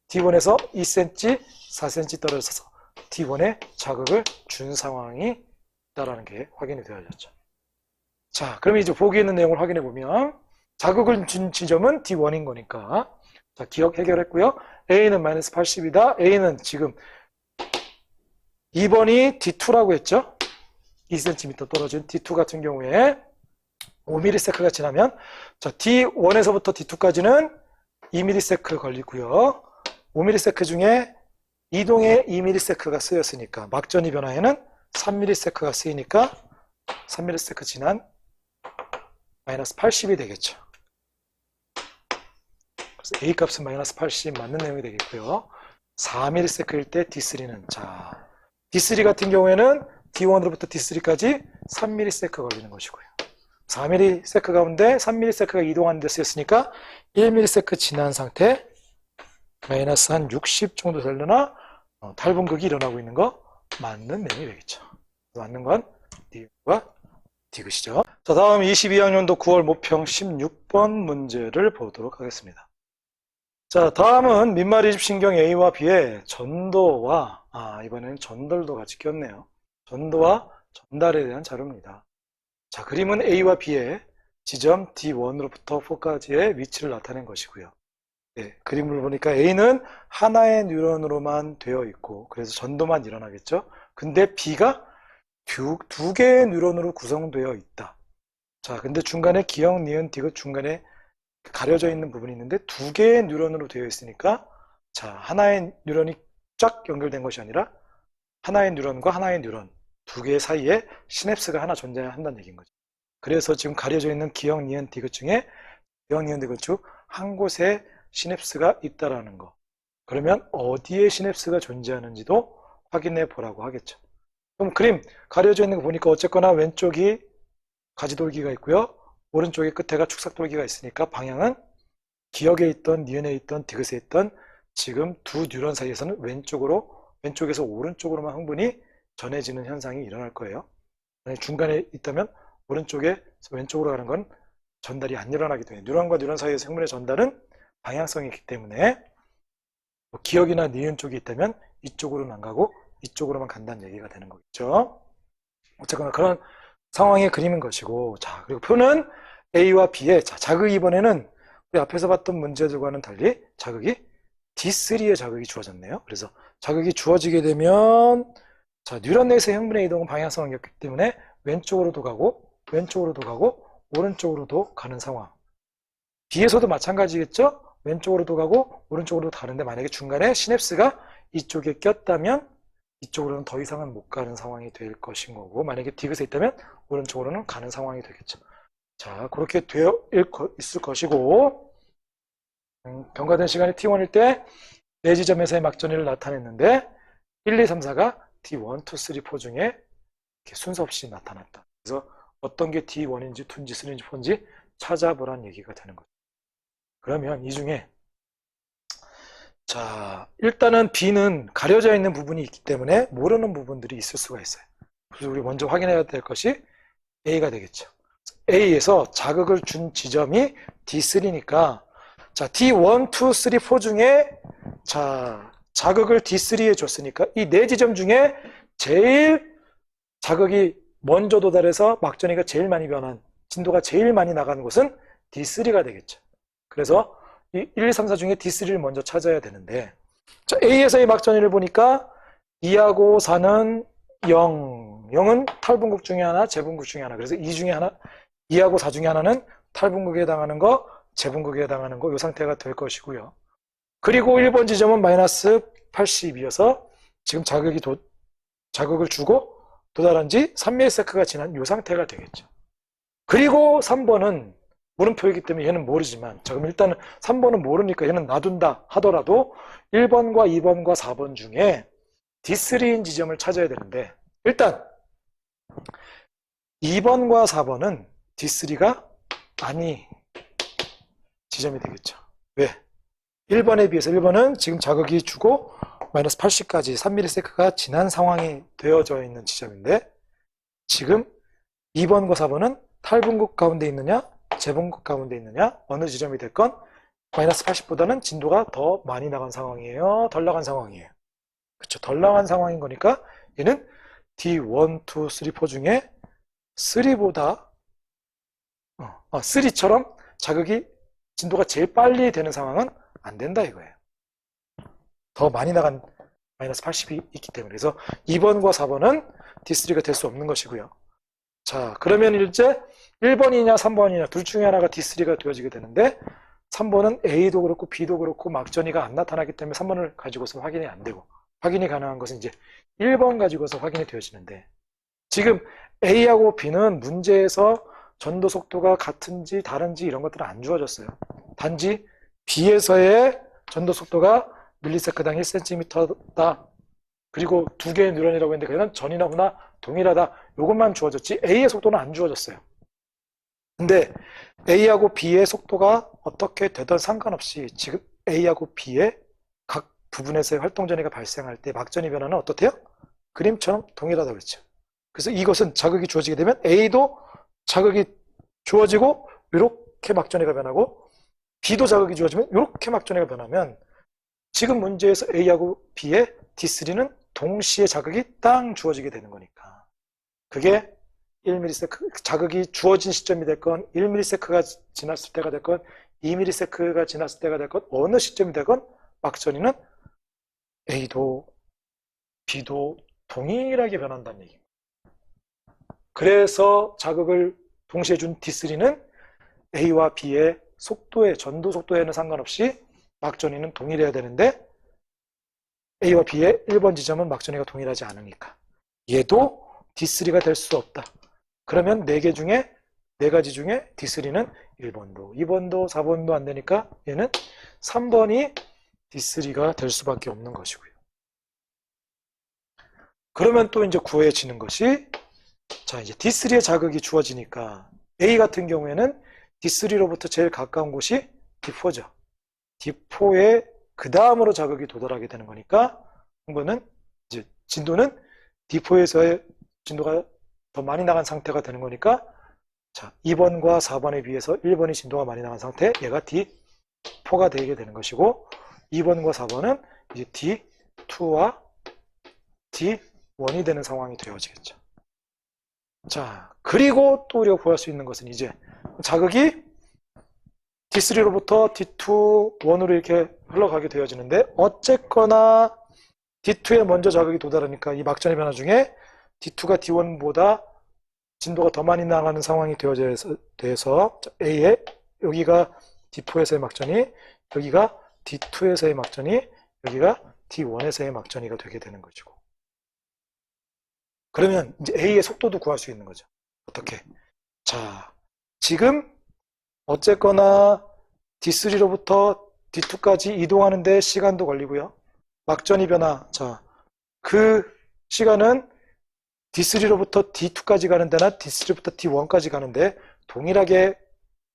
D1에서 2cm, 4cm 떨어져서 D1에 자극을 준 상황이 있다는 게 확인이 되어졌죠. 자, 그럼 이제 보기 있는 내용을 확인해 보면 자극을 준 지점은 D1인 거니까, 자, 기억 해결했고요. A는 마이너스 80이다. A는 지금 2번이 D2라고 했죠. 2cm 떨어진 D2 같은 경우에 5ms가 지나면, 자, D1에서부터 D2까지는 2ms 걸리고요. 5ms 중에 이동에 2ms가 쓰였으니까 막전이 변화에는 3ms가 쓰이니까 3ms 지난 마이너스 80이 되겠죠. 그래서 A 값은 마이너스 80 맞는 내용이 되겠고요. 4ms일 때 D3는, 자, D3 같은 경우에는 D1으로부터 D3까지 3ms 걸리는 것이고요. 4ms 가운데 3ms가 이동하는 데 쓰였으니까 1ms 지난 상태, 마이너스 한 60 정도 되려나 탈분극이 일어나고 있는 거 맞는 내용이 되겠죠. 맞는 건 D과 D것이죠. 자, 다음 22학년도 9월 모평 16번 문제를 보도록 하겠습니다. 자, 다음은 민말이집 신경 A와 B의 전도와, 이번에는 전달도 같이 꼈네요. 전도와 전달에 대한 자료입니다. 자, 그림은 A와 B의 지점 D1으로부터 4까지의 위치를 나타낸 것이고요. 네, 그림을 보니까 A는 하나의 뉴런으로만 되어 있고, 그래서 전도만 일어나겠죠. 근데 B가 두 개의 뉴런으로 구성되어 있다. 자, 근데 중간에 기역, 니은, 디귿 중간에 가려져 있는 부분이 있는데 두 개의 뉴런으로 되어 있으니까, 자, 하나의 뉴런이 쫙 연결된 것이 아니라 하나의 뉴런과 하나의 뉴런 두 개 사이에 시냅스가 하나 존재한다는 얘기인 거죠. 그래서 지금 가려져 있는 기역, 니은, 디귿 중에 기역, 니은, 디귿 중 한 곳에 시냅스가 있다라는 거. 그러면 어디에 시냅스가 존재하는지도 확인해 보라고 하겠죠. 그럼 그림 가려져 있는 거 보니까 어쨌거나 왼쪽이 가지돌기가 있고요. 오른쪽에 끝에가 축삭돌기가 있으니까 방향은 기역에 있던 니은에 있던 디귿에 있던 지금 두 뉴런 사이에서는 왼쪽에서 오른쪽으로만 흥분이 전해지는 현상이 일어날 거예요. 만약 중간에 있다면 오른쪽에서 왼쪽으로 가는 건 전달이 안 일어나기 때문에, 뉴런과 뉴런 사이에서 흥분의 전달은 방향성이 있기 때문에 기역이나 니은 쪽이 있다면 이쪽으로는 안 가고 이쪽으로만 간다는 얘기가 되는 거겠죠. 어쨌거나 그런 상황의 그림인 것이고, 자, 그리고 표는 A와 B의, 자, 자극이 이번에는 우리 앞에서 봤던 문제들과는 달리 자극이 D3의 자극이 주어졌네요. 그래서 자극이 주어지게 되면, 자, 뉴런 내에서의 흥분의 이동은 방향성이 없기 때문에 왼쪽으로도 가고 오른쪽으로도 가는 상황. B에서도 마찬가지겠죠? 왼쪽으로도 가고 오른쪽으로도 가는데 만약에 중간에 시냅스가 이쪽에 꼈다면 이쪽으로는 더 이상은 못 가는 상황이 될 것인 거고, 만약에 디귿에 있다면 오른쪽으로는 가는 상황이 되겠죠. 자, 그렇게 되어 있을 것이고, 경과된 시간이 T1일 때 네 지점에서의 막전위를 나타냈는데 1, 2, 3, 4가 D1, 2, 3, 4 중에 이렇게 순서 없이 나타났다. 그래서 어떤 게 D1인지 2인지 3인지 4인지 찾아보라는 얘기가 되는 거죠. 그러면 이 중에 자, 일단은 B는 가려져 있는 부분이 있기 때문에 모르는 부분들이 있을 수가 있어요. 그래서 우리 먼저 확인해야 될 것이 A가 되겠죠. A에서 자극을 준 지점이 D3니까 자, D1, 2, 3, 4 중에 자, 자극을 D3에 줬으니까 이 네 지점 중에 제일 자극이 먼저 도달해서 막전이가 제일 많이 변한, 진도가 제일 많이 나가는 곳은 D3가 되겠죠. 그래서 이 1, 2, 3, 4 중에 D3를 먼저 찾아야 되는데, 자, A에서의 막전이를 보니까 2하고 4는 0, 0은 탈분국 중에 하나, 재분국 중에 하나. 그래서 2 중에 하나, 2하고 4 중에 하나는 탈분국에 해당하는 거, 재분국에 해당하는 거, 이 상태가 될 것이고요. 그리고 1번 지점은 마이너스 82여서 지금 자극을 주고 도달한 지 3ms가 지난 이 상태가 되겠죠. 그리고 3번은 물음표이기 때문에 얘는 모르지만, 자, 그럼 일단은 3번은 모르니까 얘는 놔둔다 하더라도 1번과 2번과 4번 중에 D3인 지점을 찾아야 되는데, 일단 2번과 4번은 D3가 아니 지점이 되겠죠. 왜? 1번에 비해서 1번은 지금 자극이 주고 마이너스 80까지 3ms가 지난 상황이 되어져 있는 지점인데, 지금 2번과 4번은 탈분국 가운데 있느냐 재분국 가운데 있느냐, 어느 지점이 됐건 마이너스 80보다는 진도가 더 많이 나간 상황이에요, 덜 나간 상황이에요? 그렇죠, 덜 나간 상황인 거니까 얘는 D1, 2, 3, 4 중에 3보다 3처럼 자극이 진도가 제일 빨리 되는 상황은 안 된다 이거예요. 더 많이 나간 마이너스 80이 있기 때문에. 그래서 2번과 4번은 D3가 될 수 없는 것이고요. 자, 그러면 이제 1번이냐 3번이냐 둘 중에 하나가 D3가 되어지게 되는데, 3번은 A도 그렇고 B도 그렇고 막전이가 안 나타나기 때문에 3번을 가지고서 확인이 안 되고, 확인이 가능한 것은 이제 1번 가지고서 확인이 되어지는데, 지금 A하고 B는 문제에서 전도 속도가 같은지 다른지 이런 것들은 안 주어졌어요. 단지 B에서의 전도 속도가 밀리세크당 1cm다. 그리고 두 개의 뉴런이라고 했는데 그냥 전이나 후나 동일하다. 이것만 주어졌지 A의 속도는 안 주어졌어요. 근데 A하고 B의 속도가 어떻게 되든 상관없이 지금 A하고 B의 각 부분에서의 활동전이가 발생할 때 막전이 변화는 어떻대요? 그림처럼 동일하다고 했죠. 그래서 이것은 자극이 주어지게 되면 A도 자극이 주어지고 이렇게 막전이가 변하고, B도 자극이 주어지면 이렇게 막전이가 변하면 지금 문제에서 A하고 B의 D3는 동시에 자극이 땅 주어지게 되는 거니까, 그게 1ms 자극이 주어진 시점이 됐건 1ms가 지났을 때가 됐건 2ms가 지났을 때가 됐건 어느 시점이 되건 막전이는 A도 B도 동일하게 변한다는 얘기입니다. 그래서 자극을 동시에 준 D3는 A와 B의 속도에, 전도 속도에는 상관없이 막전이는 동일해야 되는데, A와 B의 1번 지점은 막전이가 동일하지 않으니까 얘도 D3가 될 수 없다. 그러면 4개 중에 4가지 중에 D3는 1번도 2번도 4번도 안 되니까 얘는 3번이 D3가 될 수밖에 없는 것이고요. 그러면 또 이제 구해지는 것이, 자, 이제 D3의 자극이 주어지니까 A 같은 경우에는 D3로부터 제일 가까운 곳이 D4죠. D4에 그 다음으로 자극이 도달하게 되는 거니까 이거는 이제 진도는 D4에서의 진도가 더 많이 나간 상태가 되는 거니까, 자, 2번과 4번에 비해서 1번이 진도가 많이 나간 상태, 얘가 D4가 되게 되는 것이고, 2번과 4번은 이제 D2와 D1이 되는 상황이 되어지겠죠. 자, 그리고 또 우리가 구할 수 있는 것은 이제 자극이 D3로부터 D2, 1으로 이렇게 흘러가게 되어지는데, 어쨌거나 D2에 먼저 자극이 도달하니까 이 막전의 변화 중에 D2가 D1보다 진도가 더 많이 나가는 상황이 되어져서 A에 여기가 D4에서의 막전이, 여기가 D2에서의 막전이, 여기가 D1에서의 막전이가 되게 되는 것이고. 그러면 이제 A의 속도도 구할 수 있는 거죠. 어떻게? 자, 지금 어쨌거나 D3로부터 D2까지 이동하는데 시간도 걸리고요. 막전이 변화. 자, 그 시간은 D3로부터 D2까지 가는 데나 D3부터 D1까지 가는데 동일하게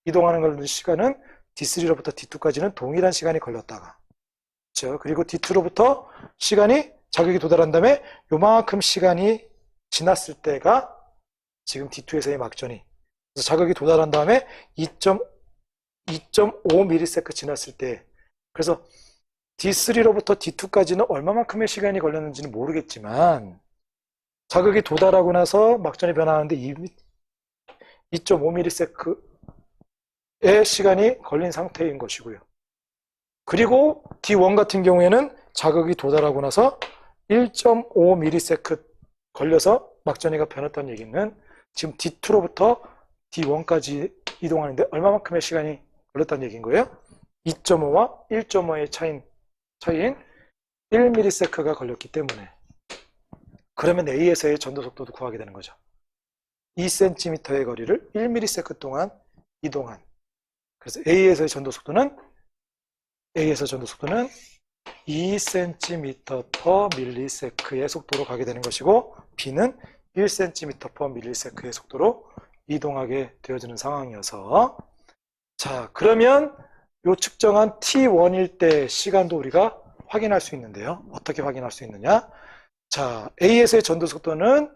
이동하는 걸 시간은 D3로부터 D2까지는 동일한 시간이 걸렸다가, 그렇죠? 그리고 D2로부터 시간이 자극이 도달한 다음에 요만큼 시간이 지났을 때가 지금 D2에서의 막전이, 그래서 자극이 도달한 다음에 2.5ms 지났을 때, 그래서 D3로부터 D2까지는 얼마만큼의 시간이 걸렸는지는 모르겠지만 자극이 도달하고 나서 막전이 변화하는데 2.5ms의 시간이 걸린 상태인 것이고요. 그리고 D1 같은 경우에는 자극이 도달하고 나서 1.5ms 걸려서 막전이가 변했다는 얘기는 지금 D2로부터 D1까지 이동하는데 얼마만큼의 시간이 걸렸다는 얘기인 거예요? 2.5와 1.5의 차이인 1ms가 걸렸기 때문에, 그러면 A에서의 전도 속도도 구하게 되는 거죠. 2cm의 거리를 1ms 동안 이동한, 그래서 A에서의 전도 속도는 2cm/ms의 속도로 가게 되는 것이고, B는 1cm/ms의 속도로 이동하게 되어지는 상황이어서, 자, 그러면 요 측정한 T1일 때 시간도 우리가 확인할 수 있는데요. 어떻게 확인할 수 있느냐? 자, A에서의 전도 속도는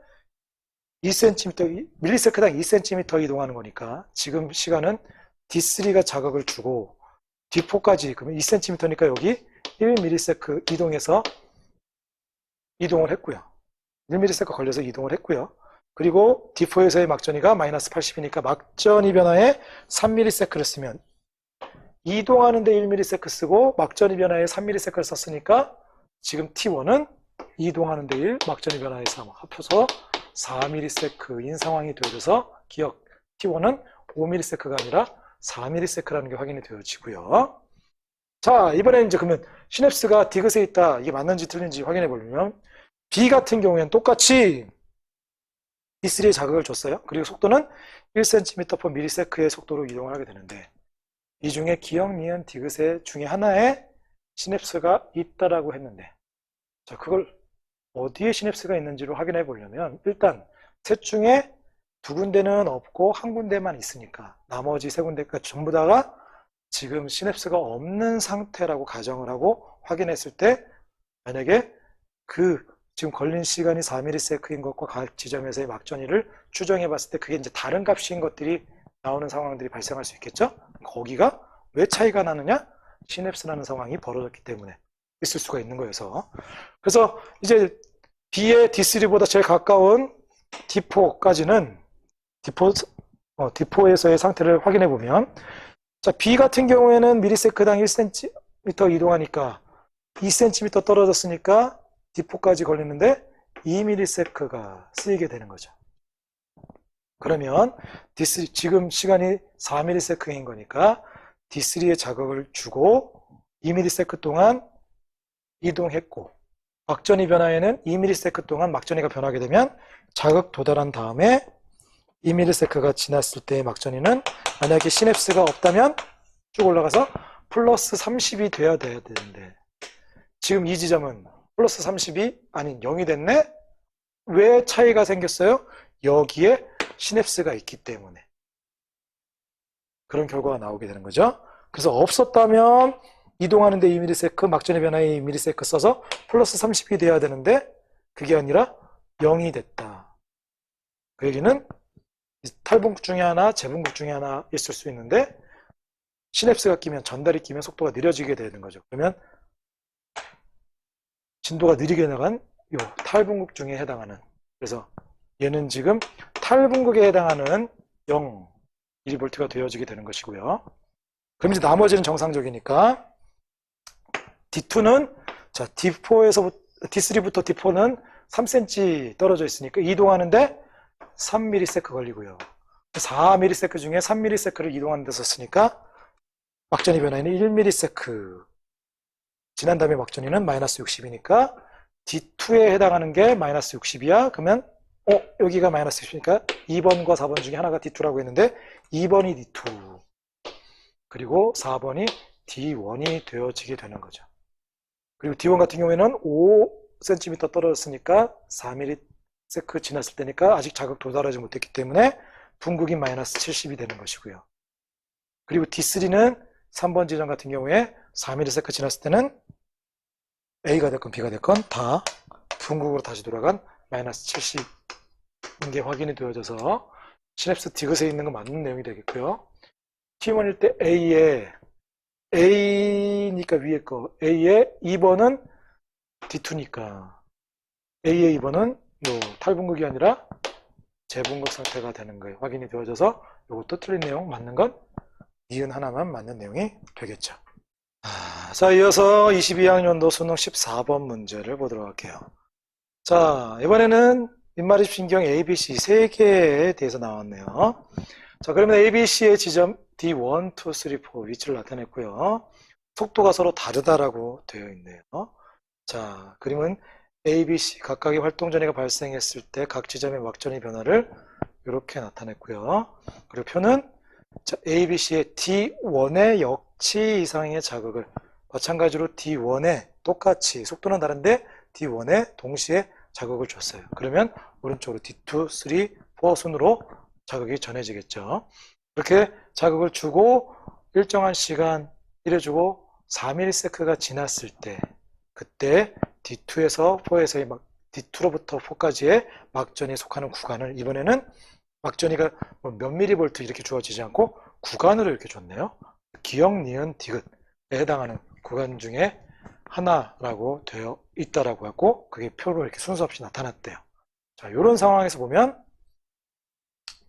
2cm, 밀리세크당 2cm 이동하는 거니까 지금 시간은 D3가 자극을 주고 D4까지, 그러면 2cm니까 여기 1ms 이동해서 이동을 했고요. 1ms 걸려서 이동을 했고요. 그리고 D4에서의 막전이가 마이너스 80이니까 막전이 변화에 3ms를 쓰면 이동하는데 1ms 쓰고 막전이 변화에 3ms를 썼으니까 지금 T1은 이동하는데 1, 막전이 변화에 3 합쳐서 4ms인 상황이 되어져서 기억, T1은 5ms가 아니라 4ms라는 게 확인이 되어지고요. 자, 이번에 이제 그러면 시냅스가 디귿에 있다, 이게 맞는지 틀린지 확인해 보려면 B 같은 경우에는 똑같이 D3에 자극을 줬어요. 그리고 속도는 1cm/ms의 속도로 이동을 하게 되는데, 이 중에 기억, 니은, 디귿의 중에 하나에 시냅스가 있다라고 했는데, 자, 그걸 어디에 시냅스가 있는지를 확인해 보려면 일단 셋 중에 두 군데는 없고 한 군데만 있으니까 나머지 세 군데가 전부 다가 지금 시냅스가 없는 상태라고 가정을 하고 확인했을 때, 만약에 그 지금 걸린 시간이 4ms인 것과 각 지점에서의 막전이를 추정해 봤을 때 그게 이제 다른 값인 것들이 나오는 상황들이 발생할 수 있겠죠? 거기가 왜 차이가 나느냐? 시냅스라는 상황이 벌어졌기 때문에 있을 수가 있는 거여서. 그래서 이제 B의 D3보다 제일 가까운 D4까지는 D4에서의 상태를 확인해 보면, 자, B 같은 경우에는 미리세크당 1cm 이동하니까 2cm 떨어졌으니까 D4까지 걸리는데 2ms가 쓰이게 되는 거죠. 그러면 D3, 지금 시간이 4ms인 거니까 D3에 자극을 주고 2ms 동안 이동했고, 막전이 변화에는 2ms 동안 막전이가 변하게 되면 자극 도달한 다음에 2ms가 지났을 때의 막전이는 만약에 시냅스가 없다면 쭉 올라가서 플러스 30이 돼야 되는데, 지금 이 지점은 플러스 30이 아닌 0이 됐네? 왜 차이가 생겼어요? 여기에 시냅스가 있기 때문에 그런 결과가 나오게 되는 거죠. 그래서 없었다면 이동하는데 2ms, 막전의 변화에 2ms 써서 플러스 30이 돼야 되는데 그게 아니라 0이 됐다. 그 얘기는 탈분국 중에 하나, 재분국 중에 하나 있을 수 있는데 시냅스가 끼면, 전달이 끼면 속도가 느려지게 되는 거죠. 그러면 진도가 느리게 나간 요 탈분국 중에 해당하는, 그래서 얘는 지금 탈분국에 해당하는 0 mV가 되어지게 되는 것이고요. 그럼 이제 나머지는 정상적이니까 D2는, 자, D3부터 D4는 3cm 떨어져 있으니까 이동하는데 3ms 걸리고요. 4ms 중에 3ms를 이동하는 데 썼으니까 막전이 변화에는 1ms. 지난 다음에 막전이는 마이너스 60이니까 D2에 해당하는 게 마이너스 60이야. 그러면 여기가 마이너스 60이니까 2번과 4번 중에 하나가 D2라고 했는데 2번이 D2 그리고 4번이 D1이 되어지게 되는 거죠. 그리고 D1 같은 경우에는 5cm 떨어졌으니까 4ms 지났을 때니까 아직 자극 도달하지 못했기 때문에 분극이 마이너스 70이 되는 것이고요. 그리고 D3는 3번 지점 같은 경우에 4ms 지났을 때는 A가 됐건 B가 됐건 다 분극으로 다시 돌아간 마이너스 70인 게 확인이 되어져서 시냅스 디귿에 있는 거 맞는 내용이 되겠고요. T1일 때 A니까 위에 거 A에 2번은 D2니까 A의 2번은 탈분극이 아니라 재분극 상태가 되는 거예요. 확인이 되어져서 이것도 틀린 내용 맞는 건 니은 하나만 맞는 내용이 되겠죠. 자, 이어서 22학년도 수능 14번 문제를 보도록 할게요. 자, 이번에는 민말입 신경 ABC 3개에 대해서 나왔네요. 자, 그러면 ABC의 지점 D1, 2, 3, 4 위치를 나타냈고요. 속도가 서로 다르다라고 되어 있네요. 자, 그림은 ABC 각각의 활동 전이가 발생했을 때 각 지점의 막전의 변화를 이렇게 나타냈고요. 그리고 표는 자, ABC의 D1의 역치 이상의 자극을 마찬가지로 D1에 똑같이 속도는 다른데 D1에 동시에 자극을 줬어요. 그러면 오른쪽으로 D2, 3, 4 순으로 자극이 전해지겠죠. 이렇게 자극을 주고 일정한 시간 이래주고 4ms가 지났을 때 그때 D2에서 4에서의 D2로부터 4까지의 막전이 속하는 구간을 이번에는 막전이가 몇 미리볼트 이렇게 주어지지 않고 구간으로 이렇게 줬네요. 기역, 니은, 디귿에 해당하는 구간 중에 하나라고 되어 있다라고 하고 그게 표로 이렇게 순서 없이 나타났대요. 자, 이런 상황에서 보면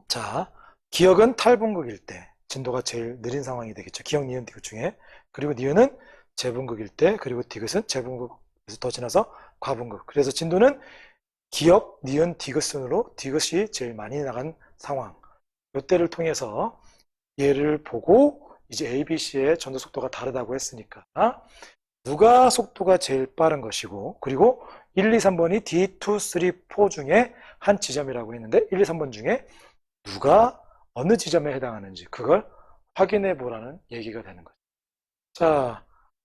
자, 기역은 탈분극일 때 진도가 제일 느린 상황이 되겠죠. 기역, 니은, 디귿 중에. 그리고 니은은 재분극일 때, 그리고 디귿은 재분극에서 더 지나서 과분극. 그래서 진도는 기역, 니은, 디귿 순으로 디귿이 제일 많이 나간 상황. 이때를 통해서 얘를 보고 이제 ABC의 전도 속도가 다르다고 했으니까 누가 속도가 제일 빠른 것이고 그리고 1, 2, 3번이 D2, 3, 4 중에 한 지점이라고 했는데 1, 2, 3번 중에 누가 어느 지점에 해당하는지 그걸 확인해 보라는 얘기가 되는 거죠. 자,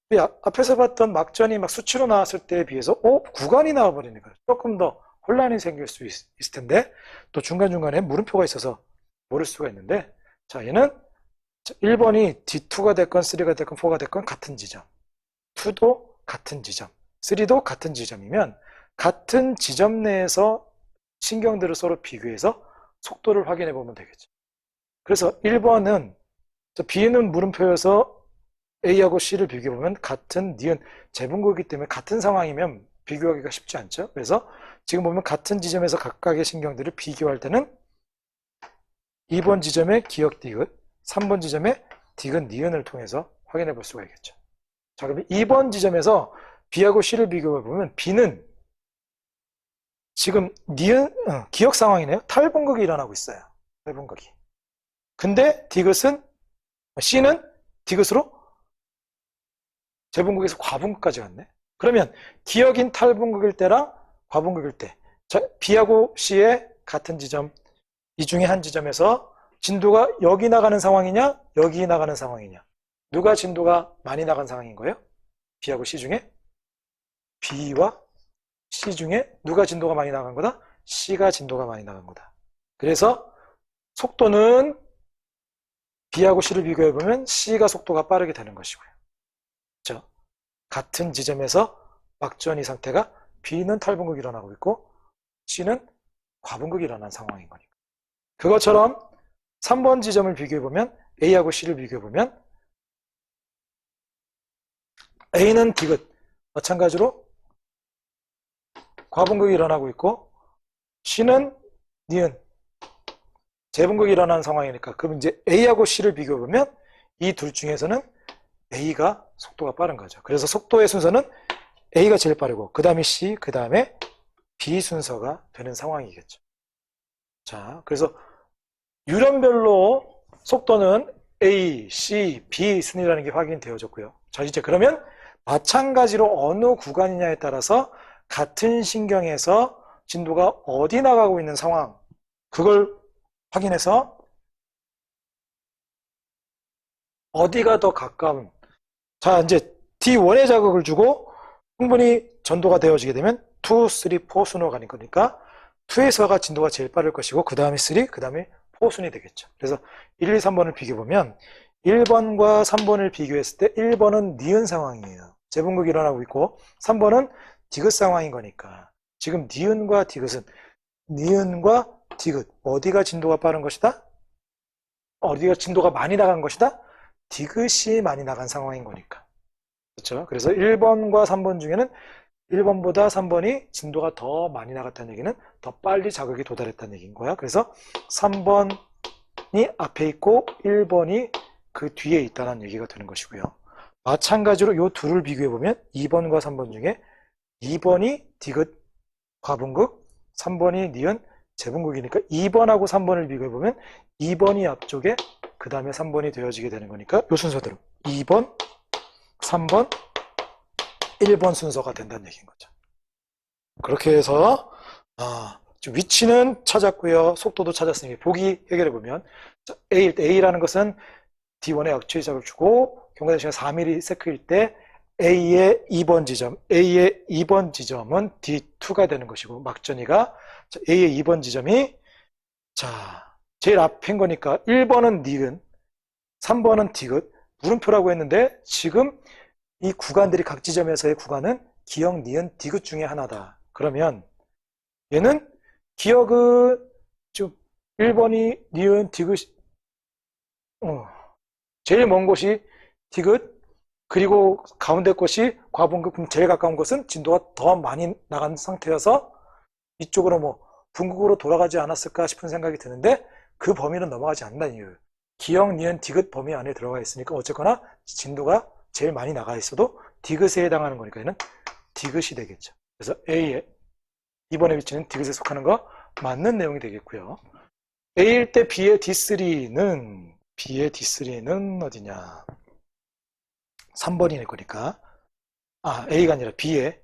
우리 앞에서 봤던 막전이 막 수치로 나왔을 때에 비해서 구간이 나와버리니까 조금 더 혼란이 생길 수 있을 텐데 또 중간중간에 물음표가 있어서 모를 수가 있는데 자, 얘는 1번이 D2가 됐건 3가 됐건 4가 됐건 같은 지점 2도 같은 지점 3도 같은 지점이면 같은 지점 내에서 신경들을 서로 비교해서 속도를 확인해 보면 되겠죠. 그래서 1번은 B는 물음표여서 A하고 C를 비교해 보면 같은 니은 재분극이기 때문에 같은 상황이면 비교하기가 쉽지 않죠. 그래서 지금 보면 같은 지점에서 각각의 신경들을 비교할 때는 2번 지점의 기역 디귿, 3번 지점의 디귿 니은을 통해서 확인해 볼 수가 있겠죠. 자, 그러면 2번 지점에서 B하고 C를 비교해 보면 B는 지금 니은 기역 상황이네요. 탈분극이 일어나고 있어요. 탈분극이. 근데 디귿은 C는 디귿으로 재분극에서 과분극까지 갔네. 그러면 기역인 탈분극일 때랑 과분극일 때 B하고 C의 같은 지점 이 중에 한 지점에서 진도가 여기 나가는 상황이냐 여기 나가는 상황이냐 누가 진도가 많이 나간 상황인 거예요? B하고 C 중에 B와 C 중에 누가 진도가 많이 나간 거다? C가 진도가 많이 나간 거다. 그래서 속도는 B하고 C를 비교해보면 C가 속도가 빠르게 되는 것이고요. 그렇죠? 같은 지점에서 막전이 상태가 B는 탈분극이 일어나고 있고 C는 과분극이 일어난 상황인 거니까. 그것처럼 3번 지점을 비교해보면 A하고 C를 비교해보면 A는 디귿 마찬가지로 과분극이 일어나고 있고 C는 니은 재분극이 일어나는 상황이니까 그럼 이제 A하고 C를 비교해보면 이 둘 중에서는 A가 속도가 빠른 거죠. 그래서 속도의 순서는 A가 제일 빠르고 그 다음에 C, 그 다음에 B 순서가 되는 상황이겠죠. 자, 그래서 유련별로 속도는 A, C, B 순위라는 게 확인되어졌고요. 자, 이제 그러면 마찬가지로 어느 구간이냐에 따라서 같은 신경에서 진도가 어디 나가고 있는 상황, 그걸 확인해서 어디가 더 가까운, 자, 이제 D1에 자극을 주고 충분히 전도가 되어지게 되면 2, 3, 4 순으로 가는 거니까 2에서가 진도가 제일 빠를 것이고 그 다음에 3, 그 다음에 4 순이 되겠죠. 그래서 1, 2, 3번을 비교해보면 1번과 3번을 비교했을 때 1번은 니은 상황이에요. 재분극이 일어나고 있고 3번은 디귿 상황인 거니까 지금 니은과 디귿은 니은과 디귿 어디가 진도가 빠른 것이다? 어디가 진도가 많이 나간 것이다? 디귿이 많이 나간 상황인 거니까. 그렇죠? 그래서 1번과 3번 중에는 1번보다 3번이 진도가 더 많이 나갔다는 얘기는 더 빨리 자극이 도달했다는 얘기인 거야. 그래서 3번이 앞에 있고 1번이 그 뒤에 있다는 얘기가 되는 것이고요. 마찬가지로 이 둘을 비교해보면 2번과 3번 중에 2번이 디귿 과분극, 3번이 니은 재분극이니까 2번하고 3번을 비교해보면 2번이 앞쪽에 그 다음에 3번이 되어지게 되는 거니까 이 순서대로 2번, 3번, 1번 순서가 된다는 얘기인 거죠. 그렇게 해서 지금 위치는 찾았고요. 속도도 찾았으니 보기 해결해보면 A라는 것은 D1에 약초의 자극을 주고 경과대 시간 4ms일 때 A의 2번 지점, A의 2번 지점은 D2가 되는 것이고 막전이가 A의 2번 지점이 자 제일 앞인 거니까 1번은 니은, 3번은 디귿, 물음표라고 했는데 지금 이 구간들이 각 지점에서의 구간은 기역, 니은, 디귿 중에 하나다. 그러면 얘는 기역은 좀 1번이 니은, 디귿 제일 먼 곳이 디귿 그리고 가운데 것이 과분극, 그럼 제일 가까운 것은 진도가 더 많이 나간 상태여서 이쪽으로 뭐 분극으로 돌아가지 않았을까 싶은 생각이 드는데 그 범위는 넘어가지 않는다는 이유예요. 기역, 니은, 디귿 범위 안에 들어가 있으니까 어쨌거나 진도가 제일 많이 나가 있어도 디귿에 해당하는 거니까 얘는 디귿이 되겠죠. 그래서 A의 이번에 위치는 디귿에 속하는 거 맞는 내용이 되겠고요. A일 때 B의 D3는 어디냐? 3번이 거니까 A가 아니라 B의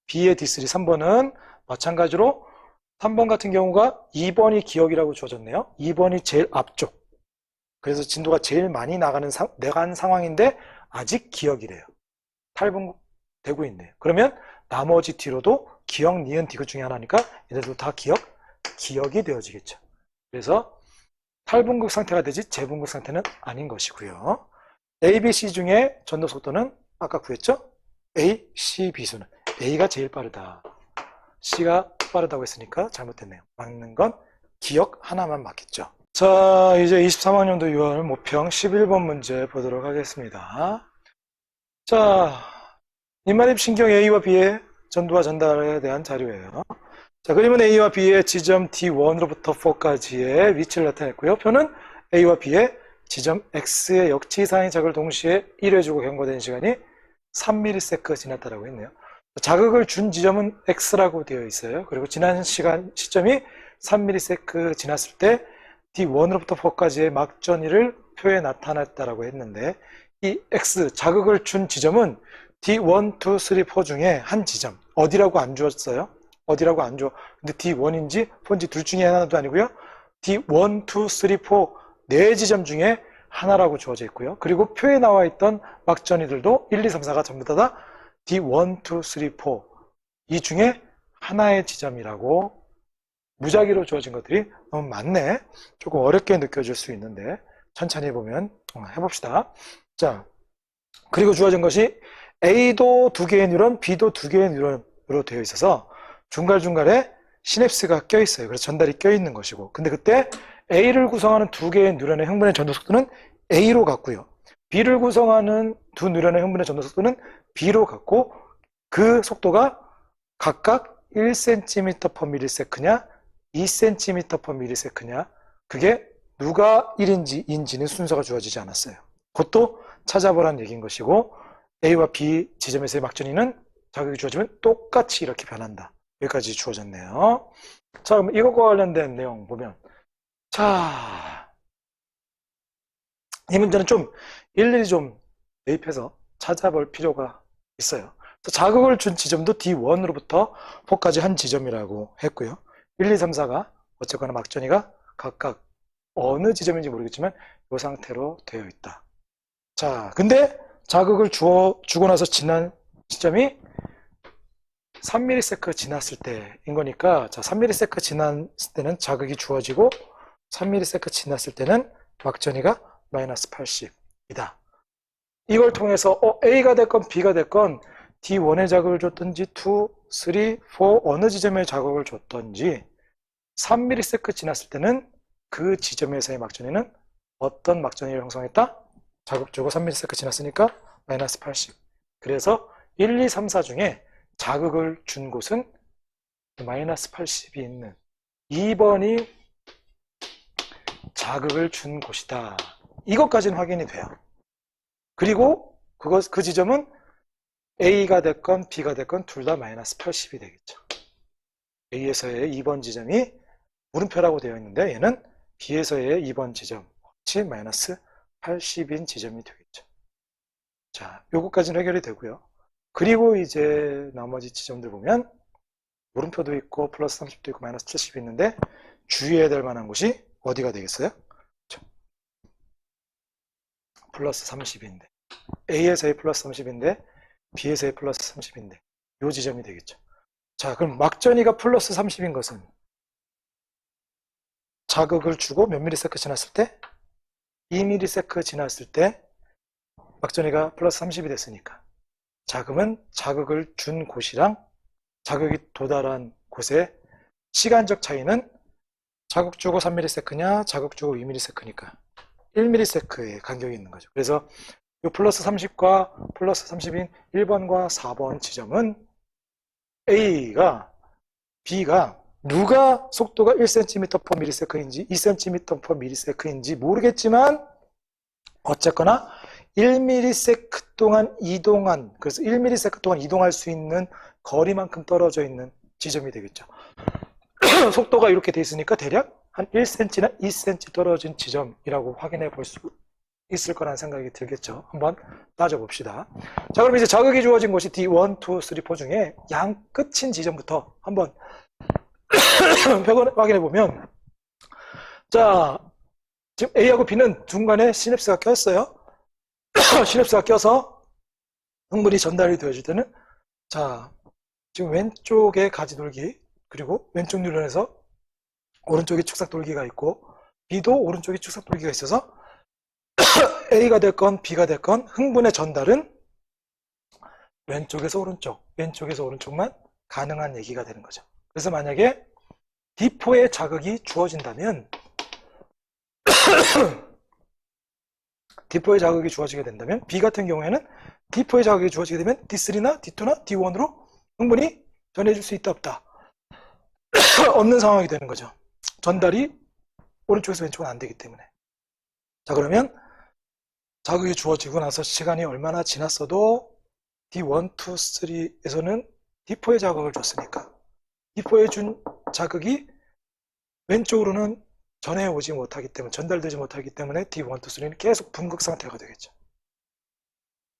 D3, 3번은 마찬가지로 3번 같은 경우가 2번이 기역이라고 주어졌네요. 2번이 제일 앞쪽. 그래서 진도가 제일 많이 나간 상황인데 아직 기역이래요. 탈분되고 있네요. 그러면 나머지 뒤로도 기역, 니은, 디귿 중에 하나니까 얘네들도 다 기역이 되어지겠죠. 그래서 탈분극 상태가 되지 재분극 상태는 아닌 것이고요. A, B, C 중에 전도 속도는 아까 구했죠? A, C, B수는 A가 제일 빠르다. C가 빠르다고 했으니까 잘못됐네요. 맞는 건 기역 하나만 맞겠죠. 자, 이제 23학년도 6월 모평 11번 문제 보도록 하겠습니다. 자, 입만입 신경 A와 B의 전도와 전달에 대한 자료예요. 자, 그림은 A와 B의 지점 D1으로부터 4까지의 위치를 나타냈고요. 표는 A와 B의 지점 X의 역지사인 자극을 동시에 1회주고 경과된 시간이 3ms 지났다라고 했네요. 자극을 준 지점은 X라고 되어 있어요. 그리고 지난 시점이 3ms 지났을 때 D1으로부터 4까지의 막전이를 표에 나타났다라고 했는데 이 X, 자극을 준 지점은 D1, 2, 3, 4 중에 한 지점. 어디라고 안 주었어요? 어디라고 안 줘. 근데 D1인지 4인지 둘 중에 하나도 아니고요. D1, 2, 3, 4 네 지점 중에 하나라고 주어져 있고요. 그리고 표에 나와 있던 막전이들도 1, 2, 3, 4가 전부 다 D1, 2, 3, 4 이 중에 하나의 지점이라고 무작위로 주어진 것들이 너무 많네. 조금 어렵게 느껴질 수 있는데 천천히 보면 해봅시다. 자, 그리고 주어진 것이 A도 두 개의 뉴런, B도 두 개의 뉴런으로 되어 있어서 중간중간에 시냅스가 껴있어요. 그래서 전달이 껴있는 것이고 근데 그때 A를 구성하는 두 개의 뉴런의 흥분의 전도 속도는 A로 같고요. B를 구성하는 두 뉴런의 흥분의 전도 속도는 B로 같고 그 속도가 각각 1cm/ms냐 2cm/ms냐 그게 누가 1인지 2인지는 순서가 주어지지 않았어요. 그것도 찾아보라는 얘기인 것이고 A와 B 지점에서의 막전이는 자극이 주어지면 똑같이 이렇게 변한다. 여기까지 주어졌네요. 자, 그럼 이것과 관련된 내용 보면 자, 이 문제는 좀 일일이 좀 대입해서 찾아볼 필요가 있어요. 자극을 준 지점도 D1으로부터 4까지 한 지점이라고 했고요. 1, 2, 3, 4가 어쨌거나 막전이가 각각 어느 지점인지 모르겠지만 이 상태로 되어 있다. 자, 근데 자극을 주고 나서 지난 시점이 3ms 지났을 때인 거니까, 자, 3ms 지났을 때는 자극이 주어지고 3ms 지났을 때는 막전이가 마이너스 80이다. 이걸 통해서 A가 됐건 B가 됐건 D1에 자극을 줬든지 2, 3, 4 어느 지점에 자극을 줬든지 3ms 지났을 때는 그 지점에서의 막전이는 어떤 막전이를 형성했다? 자극 주고 3ms 지났으니까 마이너스 80. 그래서 1, 2, 3, 4 중에 자극을 준 곳은 마이너스 80이 있는 2번이 자극을 준 곳이다. 이것까지는 확인이 돼요. 그리고 그 지점은 A가 됐건 B가 됐건 둘 다 마이너스 80이 되겠죠. A에서의 2번 지점이 물음표라고 되어 있는데 얘는 B에서의 2번 지점 같이 마이너스 80인 지점이 되겠죠. 자, 요거까지는 해결이 되고요. 그리고 이제 나머지 지점들 보면 물음표도 있고 플러스 30도 있고 마이너스 70이 있는데 주의해야 될 만한 곳이 어디가 되겠어요? 플러스 30인데 A에서의 플러스 30인데 B에서의 플러스 30인데 이 지점이 되겠죠. 자, 그럼 막전이가 플러스 30인 것은 자극을 주고 몇 미리세컨 지났을 때? 2미리세컨 지났을 때 막전이가 플러스 30이 됐으니까 자금은 자극을 준 곳이랑 자극이 도달한 곳의 시간적 차이는 자극 주고 3ms냐 자극 주고 2ms니까 1ms의 간격이 있는 거죠. 그래서 이 플러스 30과 플러스 30인 1번과 4번 지점은 A가 B가 누가 속도가 1cm/ms인지 2cm/ms인지 모르겠지만 어쨌거나 1ms 동안 이동한, 그래서 1ms 동안 이동할 수 있는 거리만큼 떨어져 있는 지점이 되겠죠. 속도가 이렇게 돼 있으니까 대략 한 1cm나 2cm 떨어진 지점이라고 확인해 볼 수 있을 거라는 생각이 들겠죠. 한번 따져봅시다. 자, 그럼 이제 자극이 주어진 곳이 D1, 2, 3, 4 중에 양 끝인 지점부터 한번 확인해 보면, 자, 지금 A하고 B는 중간에 시냅스가 꼈어요. 시냅스가 껴서 흥분이 전달이 되어질 때는, 자, 지금 왼쪽에 가지돌기, 그리고 왼쪽 뉴런에서 오른쪽에 축삭돌기가 있고, B도 오른쪽에 축삭돌기가 있어서 A가 됐건 B가 됐건 흥분의 전달은 왼쪽에서 오른쪽, 왼쪽에서 오른쪽만 가능한 얘기가 되는 거죠. 그래서 만약에 D4에 자극이 주어진다면 D4에 자극이 주어지게 된다면 B 같은 경우에는 D4에 자극이 주어지게 되면 D3나 D2나 D1으로 흥분이 전해질 수 있다 없다 없는 상황이 되는 거죠. 전달이 오른쪽에서 왼쪽은 안 되기 때문에. 자, 그러면 자극이 주어지고 나서 시간이 얼마나 지났어도 D1, 2, 3에서는 D4에 자극을 줬으니까 D4에 준 자극이 왼쪽으로는 전해오지 못하기 때문에, 전달되지 못하기 때문에 D1, 2, 3는 계속 분극 상태가 되겠죠.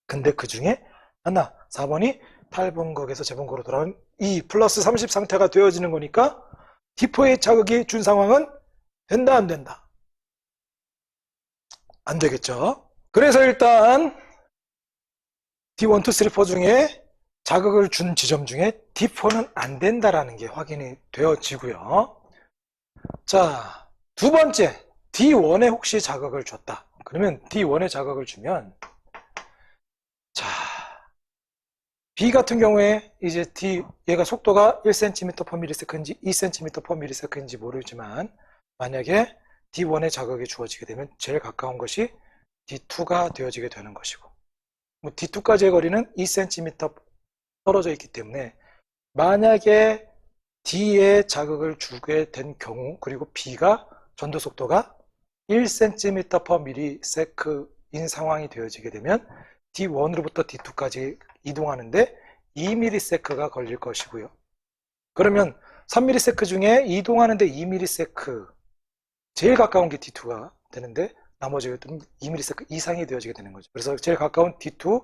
근데 그 중에 하나, 4번이 탈분극에서 재분극으로 돌아온 이 플러스 30 상태가 되어지는 거니까 D4에 자극이 준 상황은 된다, 안 된다? 안 되겠죠. 그래서 일단 D1, 2, 3, 4 중에 자극을 준 지점 중에 D4는 안 된다라는 게 확인이 되어지고요. 자, 두 번째, D1에 혹시 자극을 줬다. 그러면 D1에 자극을 주면, 자, B 같은 경우에 이제 얘가 속도가 1cm/ms인지 2cm/ms인지 모르지만, 만약에 D1에 자극이 주어지게 되면 제일 가까운 것이 D2가 되어지게 되는 것이고, 뭐 D2까지의 거리는 2cm 떨어져 있기 때문에 만약에 D에 자극을 주게 된 경우, 그리고 B가 전도 속도가 1cm/ms인 상황이 되어지게 되면 D1으로부터 D2까지 이동하는데 2ms가 걸릴 것이고요. 그러면 3ms 중에 이동하는데 2ms 제일 가까운 게 D2가 되는데 나머지 2ms 이상이 되어지게 되는 거죠. 그래서 제일 가까운 D2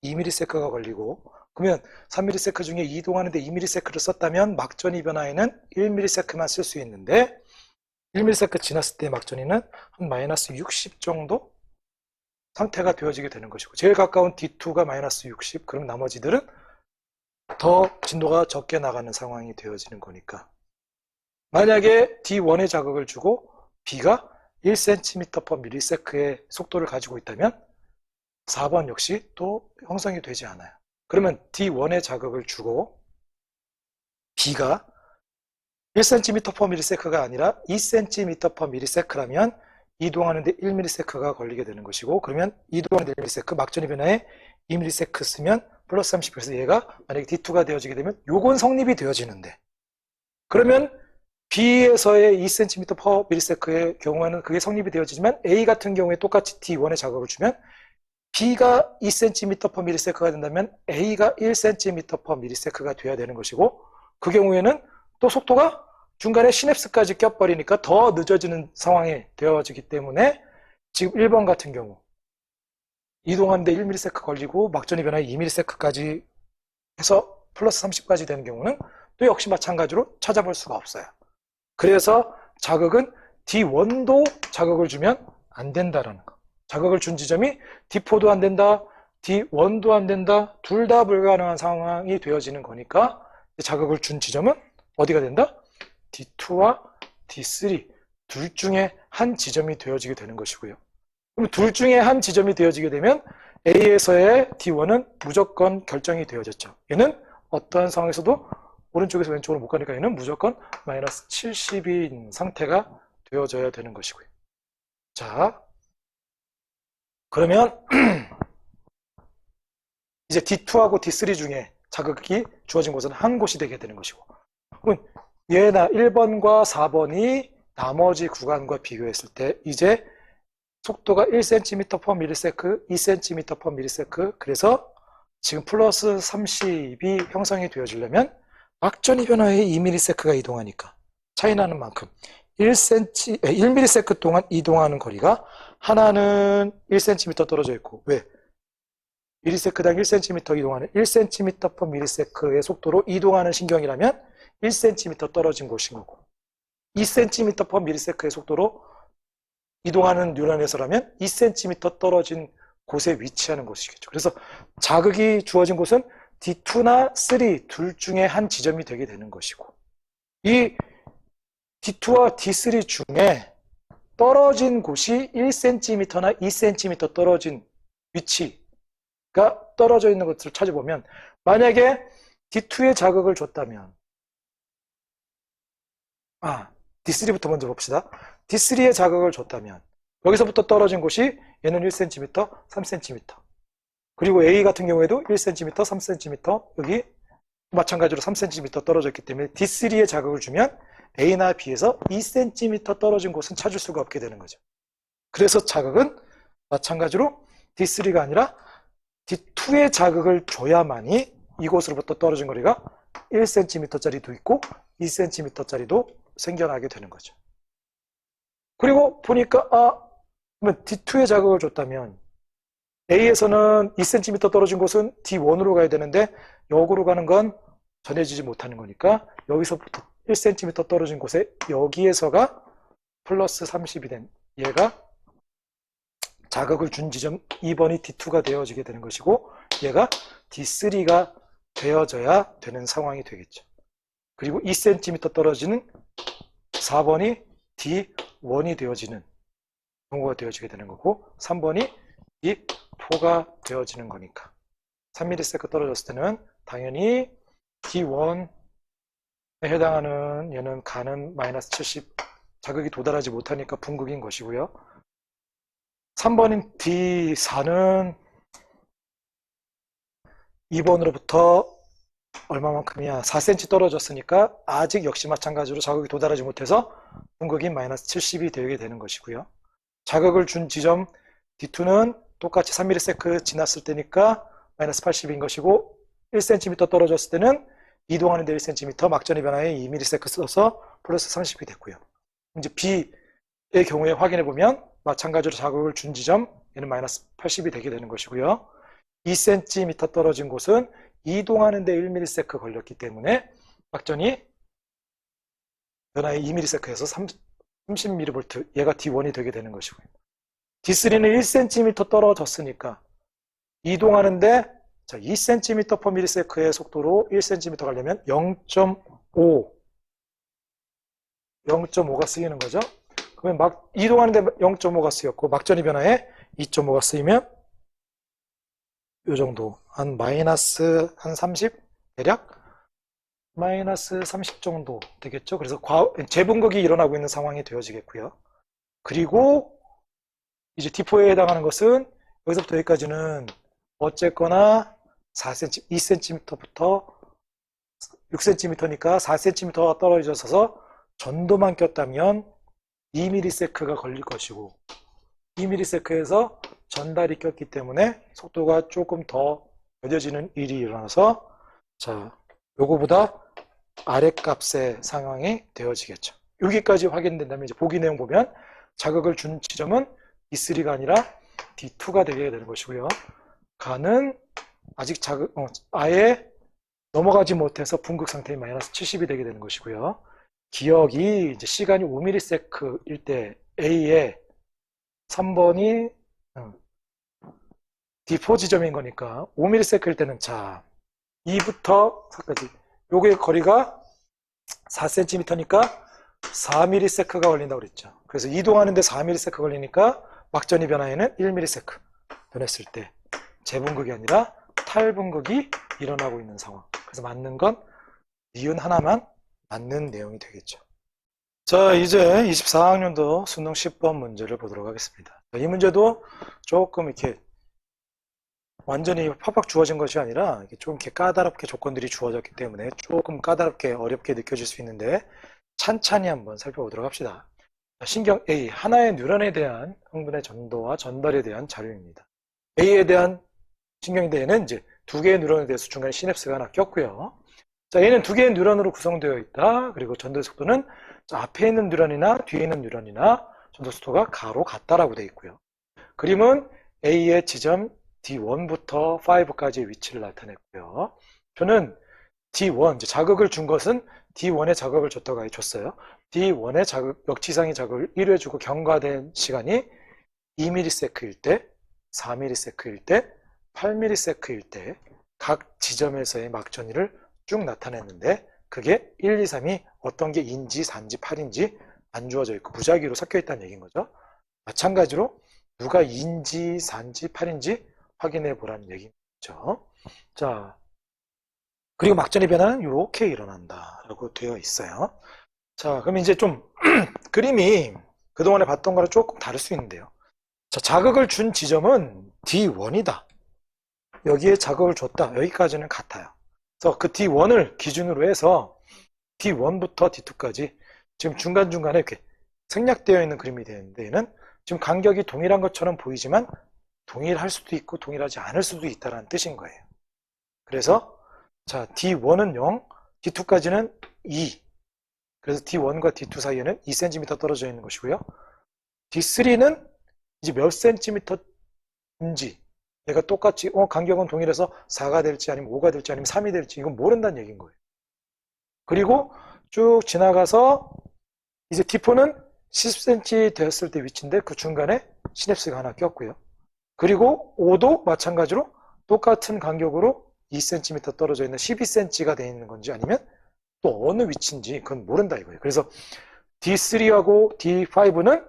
2ms가 걸리고, 그러면 3ms 중에 이동하는데 2ms를 썼다면 막전이 변화에는 1ms만 쓸 수 있는데 1ms 지났을 때 막전이는 한 마이너스 60 정도 상태가 되어지게 되는 것이고, 제일 가까운 D2가 마이너스 60, 그럼 나머지들은 더 진도가 적게 나가는 상황이 되어지는 거니까, 만약에 D1에 자극을 주고 B가 1cm/ms의 속도를 가지고 있다면 4번 역시 또 형성이 되지 않아요. 그러면 D1에 자극을 주고 B가 1cm/ms가 아니라 2cm/ms라면 이동하는데 1ms가 걸리게 되는 것이고, 그러면 이동하는데 1ms, 막전의 변화에 2ms 쓰면 플러스 30, 그래서 얘가 만약에 D2가 되어지게 되면 요건 성립이 되어지는데, 그러면 B에서의 2cm/ms의 경우에는 그게 성립이 되어지지만 A 같은 경우에 똑같이 D1에 자극을 주면 B가 2cm/ms가 된다면 A가 1cm/ms가 돼야 되는 것이고, 그 경우에는 또 속도가 중간에 시냅스까지 껴버리니까 더 늦어지는 상황이 되어지기 때문에, 지금 1번 같은 경우 이동하는데 1ms 걸리고 막전의 변화에 2ms까지 해서 플러스 30까지 되는 경우는 또 역시 마찬가지로 찾아볼 수가 없어요. 그래서 자극은 D1도 자극을 주면 안 된다라는 거. 자극을 준 지점이 D4도 안 된다, D1도 안 된다, 둘 다 불가능한 상황이 되어지는 거니까 자극을 준 지점은 어디가 된다? D2와 D3 둘 중에 한 지점이 되어지게 되는 것이고요. 그럼 둘 중에 한 지점이 되어지게 되면 A에서의 D1은 무조건 결정이 되어졌죠. 얘는 어떠한 상황에서도 오른쪽에서 왼쪽으로 못 가니까 얘는 무조건 마이너스 70인 상태가 되어져야 되는 것이고요. 자, 그러면 이제 D2하고 D3 중에 자극이 주어진 곳은 한 곳이 되게 되는 것이고, 그럼 얘나 1번과 4번이 나머지 구간과 비교했을 때 이제 속도가 1cm/ms, 2cm/ms, 그래서 지금 플러스 30이 형성이 되어지려면 막전이 변화에 2ms가 이동하니까 차이 나는 만큼 1ms 동안 이동하는 거리가 하나는 1cm 떨어져 있고, 왜? ms당 1cm 이동하는 1cm/ms의 속도로 이동하는 신경이라면 1cm 떨어진 곳인 거고, 2cm/ms의 속도로 이동하는 뉴런에서라면 2cm 떨어진 곳에 위치하는 곳이겠죠. 그래서 자극이 주어진 곳은 D2나 3 둘 중에 한 지점이 되게 되는 것이고, 이 D2와 D3 중에 떨어진 곳이 1cm나 2cm 떨어진 위치가 떨어져 있는 것을 찾아보면, 만약에 D2에 자극을 줬다면, D3부터 먼저 봅시다. D3에 자극을 줬다면 여기서부터 떨어진 곳이 얘는 1cm, 3cm, 그리고 A 같은 경우에도 1cm, 3cm, 여기 마찬가지로 3cm 떨어져 있기 때문에 D3에 자극을 주면 A나 B에서 2cm 떨어진 곳은 찾을 수가 없게 되는 거죠. 그래서 자극은 마찬가지로 D3가 아니라 D2에 자극을 줘야만이 이곳으로부터 떨어진 거리가 1cm짜리도 있고 2cm짜리도 생겨나게 되는 거죠. 그리고 보니까 그러면 D2에 자극을 줬다면 A에서는 2cm 떨어진 곳은 D1으로 가야 되는데 역으로 가는 건 전해지지 못하는 거니까 여기서부터 1cm 떨어진 곳에 여기에서가 플러스 30이 된 얘가 자극을 준 지점 2번이 D2가 되어지게 되는 것이고, 얘가 D3가 되어져야 되는 상황이 되겠죠. 그리고 2cm 떨어지는 4번이 D1이 되어지는 경우가 되어지게 되는 거고, 3번이 D4가 되어지는 거니까 3ms 떨어졌을 때는 당연히 D1에 해당하는 얘는 가는 마이너스 70, 자극이 도달하지 못하니까 분극인 것이고요. 3번인 D4는 2번으로부터 얼마만큼이야? 4cm 떨어졌으니까 아직 역시 마찬가지로 자극이 도달하지 못해서 분극인 마이너스 70이 되게 되는 것이고요. 자극을 준 지점 D2는 똑같이 3ms 지났을 때니까 마이너스 80인 것이고, 1cm 떨어졌을 때는 이동하는 데 1cm, 막전의 변화에 2ms 써서 플러스 30이 됐고요. 이제 B의 경우에 확인해 보면 마찬가지로 자극을 준 지점 얘는 마이너스 80이 되게 되는 것이고요. 2cm 떨어진 곳은 이동하는 데 1ms 걸렸기 때문에 막전이 변화의 2ms에서 30mV, 얘가 D1이 되게 되는 것이고요. D3는 1cm 떨어졌으니까 이동하는데 2cm/ms의 속도로 1cm 가려면 0.5가 쓰이는 거죠. 그러면 막 이동하는데 0.5가 쓰였고 막전이 변화에 2.5가 쓰이면 이 정도 한 마이너스 한 30? 대략 마이너스 30 정도 되겠죠. 그래서 재분극이 일어나고 있는 상황이 되어지겠고요. 그리고 이제 D4에 해당하는 것은 여기서부터 여기까지는 어쨌거나 4cm, 2cm부터 6cm니까 4cm가 떨어져서 전도만 꼈다면 2ms가 걸릴 것이고 2ms에서 전달이 꼈기 때문에 속도가 조금 더 더뎌지는 일이 일어나서 자, 요거보다 아랫값의 상황이 되어지겠죠. 여기까지 확인된다면 이제 보기 내용 보면 자극을 준 지점은 D3가 아니라 D2가 되게 되는 것이고요. 가는 아직 아예 넘어가지 못해서 분극 상태인 마이너스 70이 되게 되는 것이고요. 기억이 이제 시간이 5ms일 때 A에 3번이 D4 지점인 거니까 5ms일 때는 자 2부터 4까지 요게 거리가 4cm니까 4ms가 걸린다고 그랬죠. 그래서 이동하는데 4ms가 걸리니까 막전이 변화에는 1ms 변했을 때 재분극이 아니라 탈분극이 일어나고 있는 상황. 그래서 맞는 건 니은 하나만 맞는 내용이 되겠죠. 자, 이제 24학년도 수능 10번 문제를 보도록 하겠습니다. 이 문제도 조금 이렇게 완전히 팍팍 주어진 것이 아니라 좀 이렇게 까다롭게 조건들이 주어졌기 때문에 조금 까다롭게 어렵게 느껴질 수 있는데 찬찬히 한번 살펴보도록 합시다. 신경 A, 하나의 뉴런에 대한 흥분의 전도와 전달에 대한 자료입니다. A에 대한 신경인데 얘는 이제 두 개의 뉴런에 대해서 중간에 시냅스가 하나 꼈고요. 자, 얘는 두 개의 뉴런으로 구성되어 있다. 그리고 전도의 속도는 앞에 있는 뉴런이나 뒤에 있는 뉴런이나 전도 속도가 가로 같다라고 되어 있고요. 그림은 A의 지점 D1부터 5까지의 위치를 나타냈고요. 저는 D1, 이제 자극을 준 것은 D1에 자극을 줬다고 줬어요. D1에 자극, 역지상의 자극을 1회 주고 경과된 시간이 2ms일 때, 4ms일 때, 8ms일 때 각 지점에서의 막전이를 쭉 나타냈는데 그게 1, 2, 3이 어떤 게 인지, 산지, 8인지 안 주어져 있고 무작위로 섞여 있다는 얘기인 거죠. 마찬가지로 누가 인지, 산지, 8인지 확인해 보라는 얘기죠. 자, 그리고 막전의 변화는 이렇게 일어난다라고 되어 있어요. 자, 그럼 이제 좀 그림이 그동안에 봤던 거랑 조금 다를 수 있는데요. 자, 자극을 준 지점은 D1이다. 여기에 자극을 줬다. 여기까지는 같아요. 그래서 그 D1을 기준으로 해서 D1부터 D2까지 지금 중간중간에 이렇게 생략되어 있는 그림이 되는데 얘는 지금 간격이 동일한 것처럼 보이지만 동일할 수도 있고 동일하지 않을 수도 있다는 뜻인 거예요. 그래서 자, D1은 0, D2까지는 2. 그래서 D1과 D2 사이에는 2cm 떨어져 있는 것이고요. D3는 이제 몇 cm인지 얘가 똑같이 간격은 동일해서 4가 될지 아니면 5가 될지 아니면 3이 될지 이건 모른다는 얘기인 거예요. 그리고 쭉 지나가서 이제 D4는 10cm 되었을 때 위치인데 그 중간에 시냅스가 하나 꼈고요. 그리고 5도 마찬가지로 똑같은 간격으로 2cm 떨어져 있는 12cm가 되어 있는 건지 아니면 또 어느 위치인지 그건 모른다 이거예요. 그래서 D3하고 D5는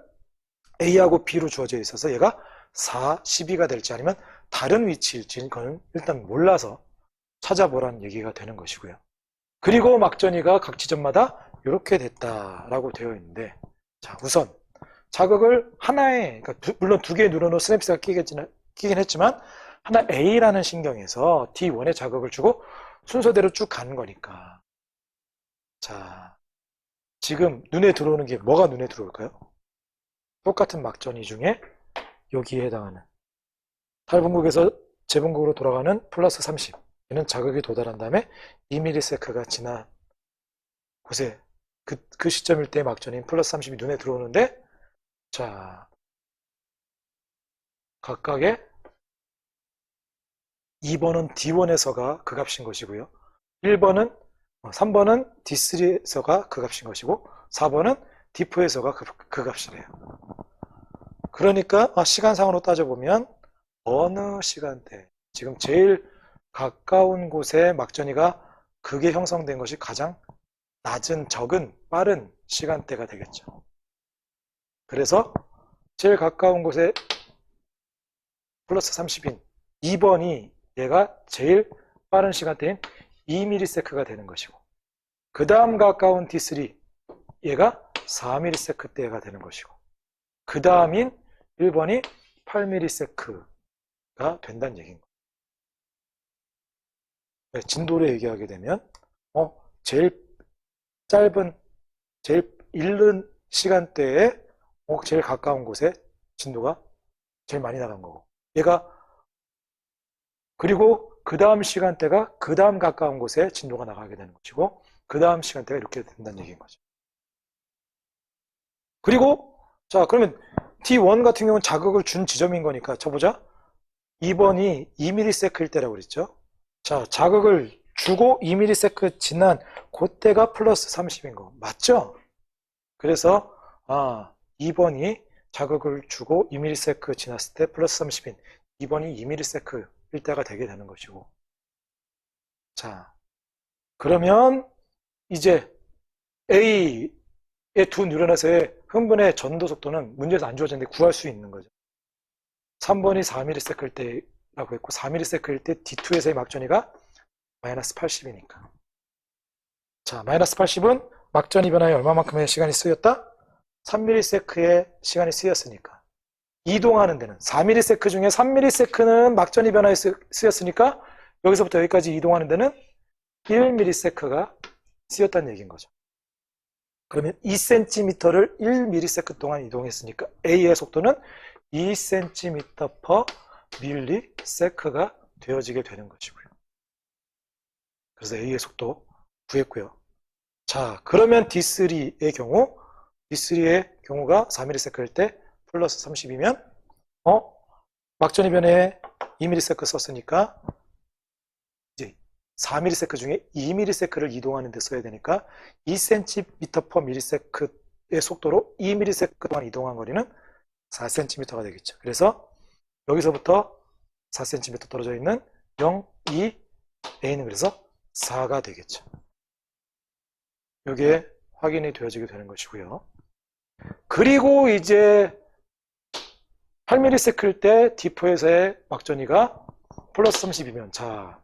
A하고 B로 주어져 있어서 얘가 4, 12가 될지 아니면 다른 위치일지 그건 일단 몰라서 찾아보라는 얘기가 되는 것이고요. 그리고 막전이가 각 지점마다 이렇게 됐다라고 되어 있는데 자, 우선 자극을 하나에 그러니까 물론 두 개의 뉴런으로 시냅스가 끼긴 했지만 하나 A라는 신경에서 D1에 자극을 주고 순서대로 쭉 가는 거니까 자, 지금 눈에 들어오는 게 뭐가 눈에 들어올까요? 똑같은 막전이 중에 여기에 해당하는 탈분극에서 재분극으로 돌아가는 플러스 30 얘는 자극이 도달한 다음에 2ms가 지난 곳에 그 시점일 때 막전인 플러스 30이 눈에 들어오는데 자 각각의 2번은 D1에서가 그 값인 것이고요. 3번은 D3에서가 그 값인 것이고 4번은 D4에서가 그 값이래요. 그러니까 시간상으로 따져보면 어느 시간대, 지금 제일 가까운 곳에 막전이가 그게 형성된 것이 가장 낮은, 적은, 빠른 시간대가 되겠죠. 그래서 제일 가까운 곳에 플러스 30인 2번이 얘가 제일 빠른 시간대인 2ms가 되는 것이고, 그 다음 가까운 D3 얘가 4ms대가 되는 것이고, 그 다음인 1번이 8ms가 된다는 얘기인 거예요. 진도를 얘기하게 되면 제일 짧은, 제일 이른 시간대에 제일 가까운 곳에 진도가 제일 많이 나간 거고, 얘가 그리고 그 다음 시간대가 그 다음 가까운 곳에 진도가 나가게 되는 것이고, 그 다음 시간대가 이렇게 된다는 얘기인 거죠. 그리고 자, 그러면 T1 같은 경우는 자극을 준 지점인 거니까 쳐보자. 2번이 2ms일 때라고 그랬죠. 자, 자극을 주고 2ms 지난 그때가 플러스 30인 거 맞죠? 그래서 2번이 자극을 주고 2ms 지났을 때 플러스 30인 2번이 2ms일 때가 되게 되는 것이고, 자, 그러면 이제 A의 두 뉴런에서의 흥분의 전도 속도는 문제에서 안 주어졌는데 구할 수 있는 거죠. 3번이 4ms일 때라고 했고, 4ms일 때 D2에서의 막전이가 마이너스 80이니까. 자, 마이너스 80은 막전이 변화에 얼마만큼의 시간이 쓰였다? 3ms의 시간이 쓰였으니까. 이동하는 데는 4ms 중에 3ms는 막전이 변화에 쓰였으니까 여기서부터 여기까지 이동하는 데는 1ms가 쓰였다는 얘기인 거죠. 그러면 2cm를 1ms 동안 이동했으니까 A의 속도는 2cm/ms가 되어지게 되는 것이고요. 그래서 A의 속도 구했고요. 자, 그러면 D3의 경우가 4ms일 때 플러스 30이면 막전이 변에 2ms 썼으니까 이제 4ms 중에 2ms를 이동하는 데 써야 되니까 2cm/ms의 속도로 2ms 동안 이동한 거리는 4cm가 되겠죠. 그래서 여기서부터 4cm 떨어져 있는 0, 2, A는 그래서 4가 되겠죠. 이게 확인이 되어지게 되는 것이고요. 그리고 이제 8ms일 때 D4에서의 막전이가 플러스 30이면, 자,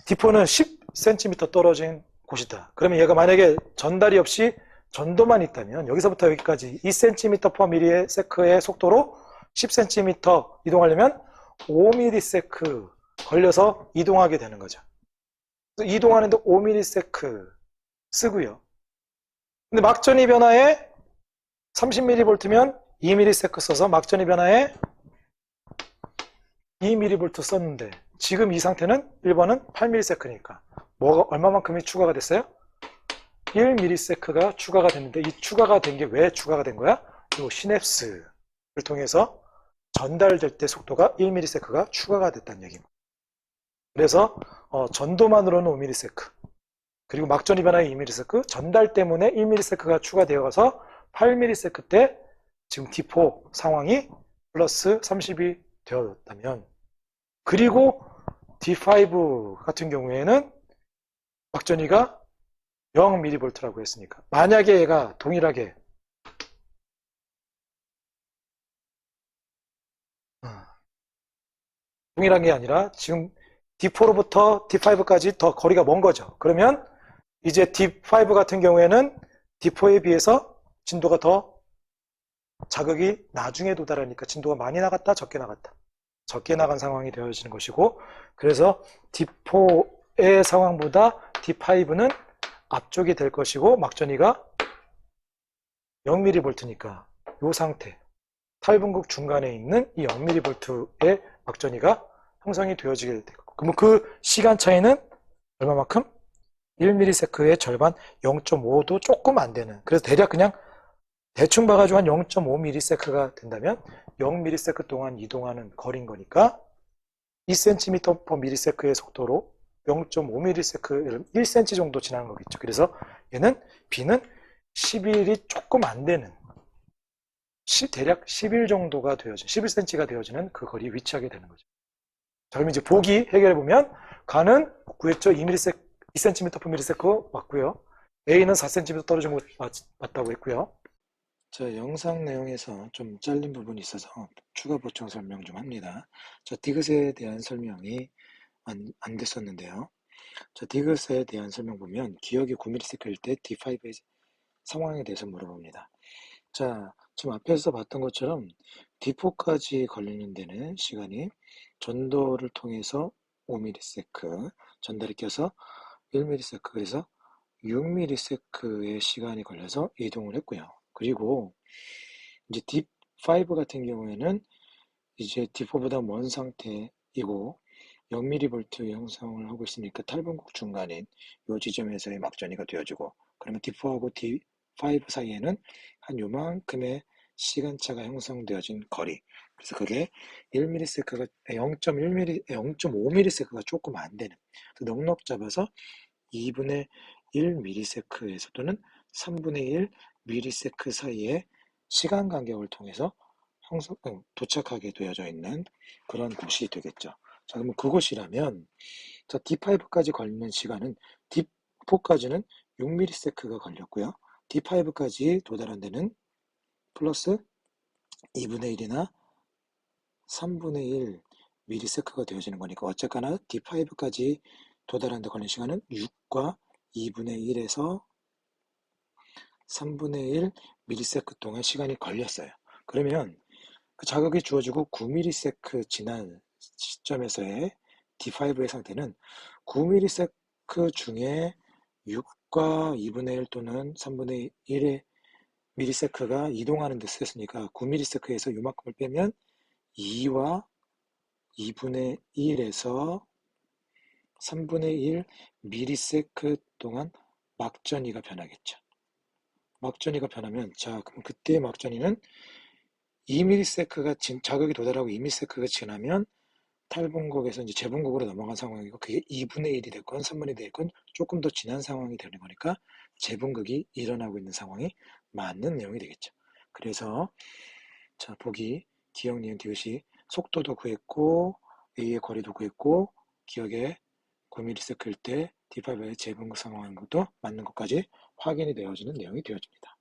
D4는 10cm 떨어진 곳이다. 그러면 얘가 만약에 전달이 없이 전도만 있다면 여기서부터 여기까지 2cm/ms의 속도로 10cm 이동하려면 5ms 걸려서 이동하게 되는 거죠. 그래서 이동하는데 5ms 쓰고요. 근데 막전이 변화에 30mV면 2ms 써서 막전이 변화에 2mV 썼는데, 지금 이 상태는 1번은 8ms니까 뭐가 얼마만큼이 추가가 됐어요? 1ms가 추가가 됐는데, 이 추가가 된 게 왜 추가가 된 거야? 이 시냅스를 통해서 전달될 때 속도가 1ms가 추가가 됐다는 얘기입니다. 그래서 전도만으로는 5ms, 그리고 막전이 변화에 2ms, 전달 때문에 1ms가 추가되어서 8ms 때 지금 D4 상황이 플러스 30이 되었다면, 그리고 D5 같은 경우에는 막전이가 0mV라고 했으니까, 만약에 얘가 동일하게 동일한 게 아니라 지금 D4로부터 D5까지 더 거리가 먼 거죠. 그러면 이제 D5 같은 경우에는 D4에 비해서 진도가 더 자극이 나중에 도달하니까 진도가 많이 나갔다, 적게 나갔다, 적게 나간 상황이 되어지는 것이고, 그래서 D4의 상황보다 D5는 앞쪽이 될 것이고, 막전이가 0mV니까 이 상태, 탈분극 중간에 있는 이 0mV의 막전이가 형성이 되어지게 되고, 그러면 그 시간 차이는 얼마만큼? 1ms의 절반, 0.5도 조금 안 되는, 그래서 대략 그냥 대충 봐가지고 한 0.5ms가 된다면 0ms 동안 이동하는 거리인 거니까 2cm/ms의 속도로 0.5ms, 1cm 정도 지나는 거겠죠. 그래서 얘는 B는 11이 조금 안 되는 대략 11 정도가 되어진 11cm가 되어지는 그 거리에 위치하게 되는 거죠. 자, 그럼 이제 보기 해결해 보면 가는 구했죠. 2cm/ms 맞고요. A는 4cm 떨어진 거 맞다고 했고요. 자, 영상 내용에서 좀 잘린 부분이 있어서 추가 보충 설명 좀 합니다. 자, 디귿에 대한 설명이 안 됐었는데요. 자, 디귿에 대한 설명 보면 기억이 9ms일 때 D5의 상황에 대해서 물어봅니다. 자, 지금 앞에서 봤던 것처럼 D4까지 걸리는 데는 시간이 전도를 통해서 5ms, 전달이 껴서 1ms, 그래서 6ms의 시간이 걸려서 이동을 했고요. 그리고 이제 D5 같은 경우에는 이제 D4보다 먼 상태이고 0mV 형성을 하고 있으니까 탈분국 중간인 이 지점에서의 막전이가 되어지고, 그러면 D4하고 D5 사이에는 한 요만큼의 시간차가 형성되어진 거리. 그래서 그게 1ms가 0.1mm, 0.5ms가 조금 안 되는, 넉넉 잡아서 2분의 1ms에서 또는 3분의 1ms 사이의 시간 간격을 통해서 도착하게 되어져 있는 그런 곳이 되겠죠. 자, 그러면 그곳이라면, 자, D5까지 걸리는 시간은 D4까지는 6ms가 걸렸고요. D5까지 도달한 데는 플러스 2분의 1이나 3분의 1 ms가 되어지는 거니까 어쨌거나 D5까지 도달한 데 걸린 시간은 6과 2분의 1에서 3분의 1 ms 동안 시간이 걸렸어요. 그러면 그 자극이 주어지고 9ms 지난 시점에서의 D5의 상태는 9ms 중에 6과 2분의 1 또는 3분의 1의 ms가 이동하는 데 쓰였으니까 9ms에서 요만큼을 빼면 2와 2분의 1에서 3분의 1 ms 동안 막전이가 변하겠죠. 막전이가 변하면, 자, 그럼 그때의 막전이는 2ms가 자극이 도달하고 2ms가 지나면 탈분국에서 이제 재분국으로 넘어간 상황이고, 그게 2분의 1이 됐건 3분의 1이 됐건 조금 더 지난 상황이 되는 거니까 재분국이 일어나고 있는 상황이 맞는 내용이 되겠죠. 그래서 자, 보기 기억, 니은, 디귿이 속도도 구했고 A의 거리도 구했고 기억에 9ms일 때 D5의 재분국 상황인 것도 맞는 것까지 확인이 되어지는 내용이 되어집니다.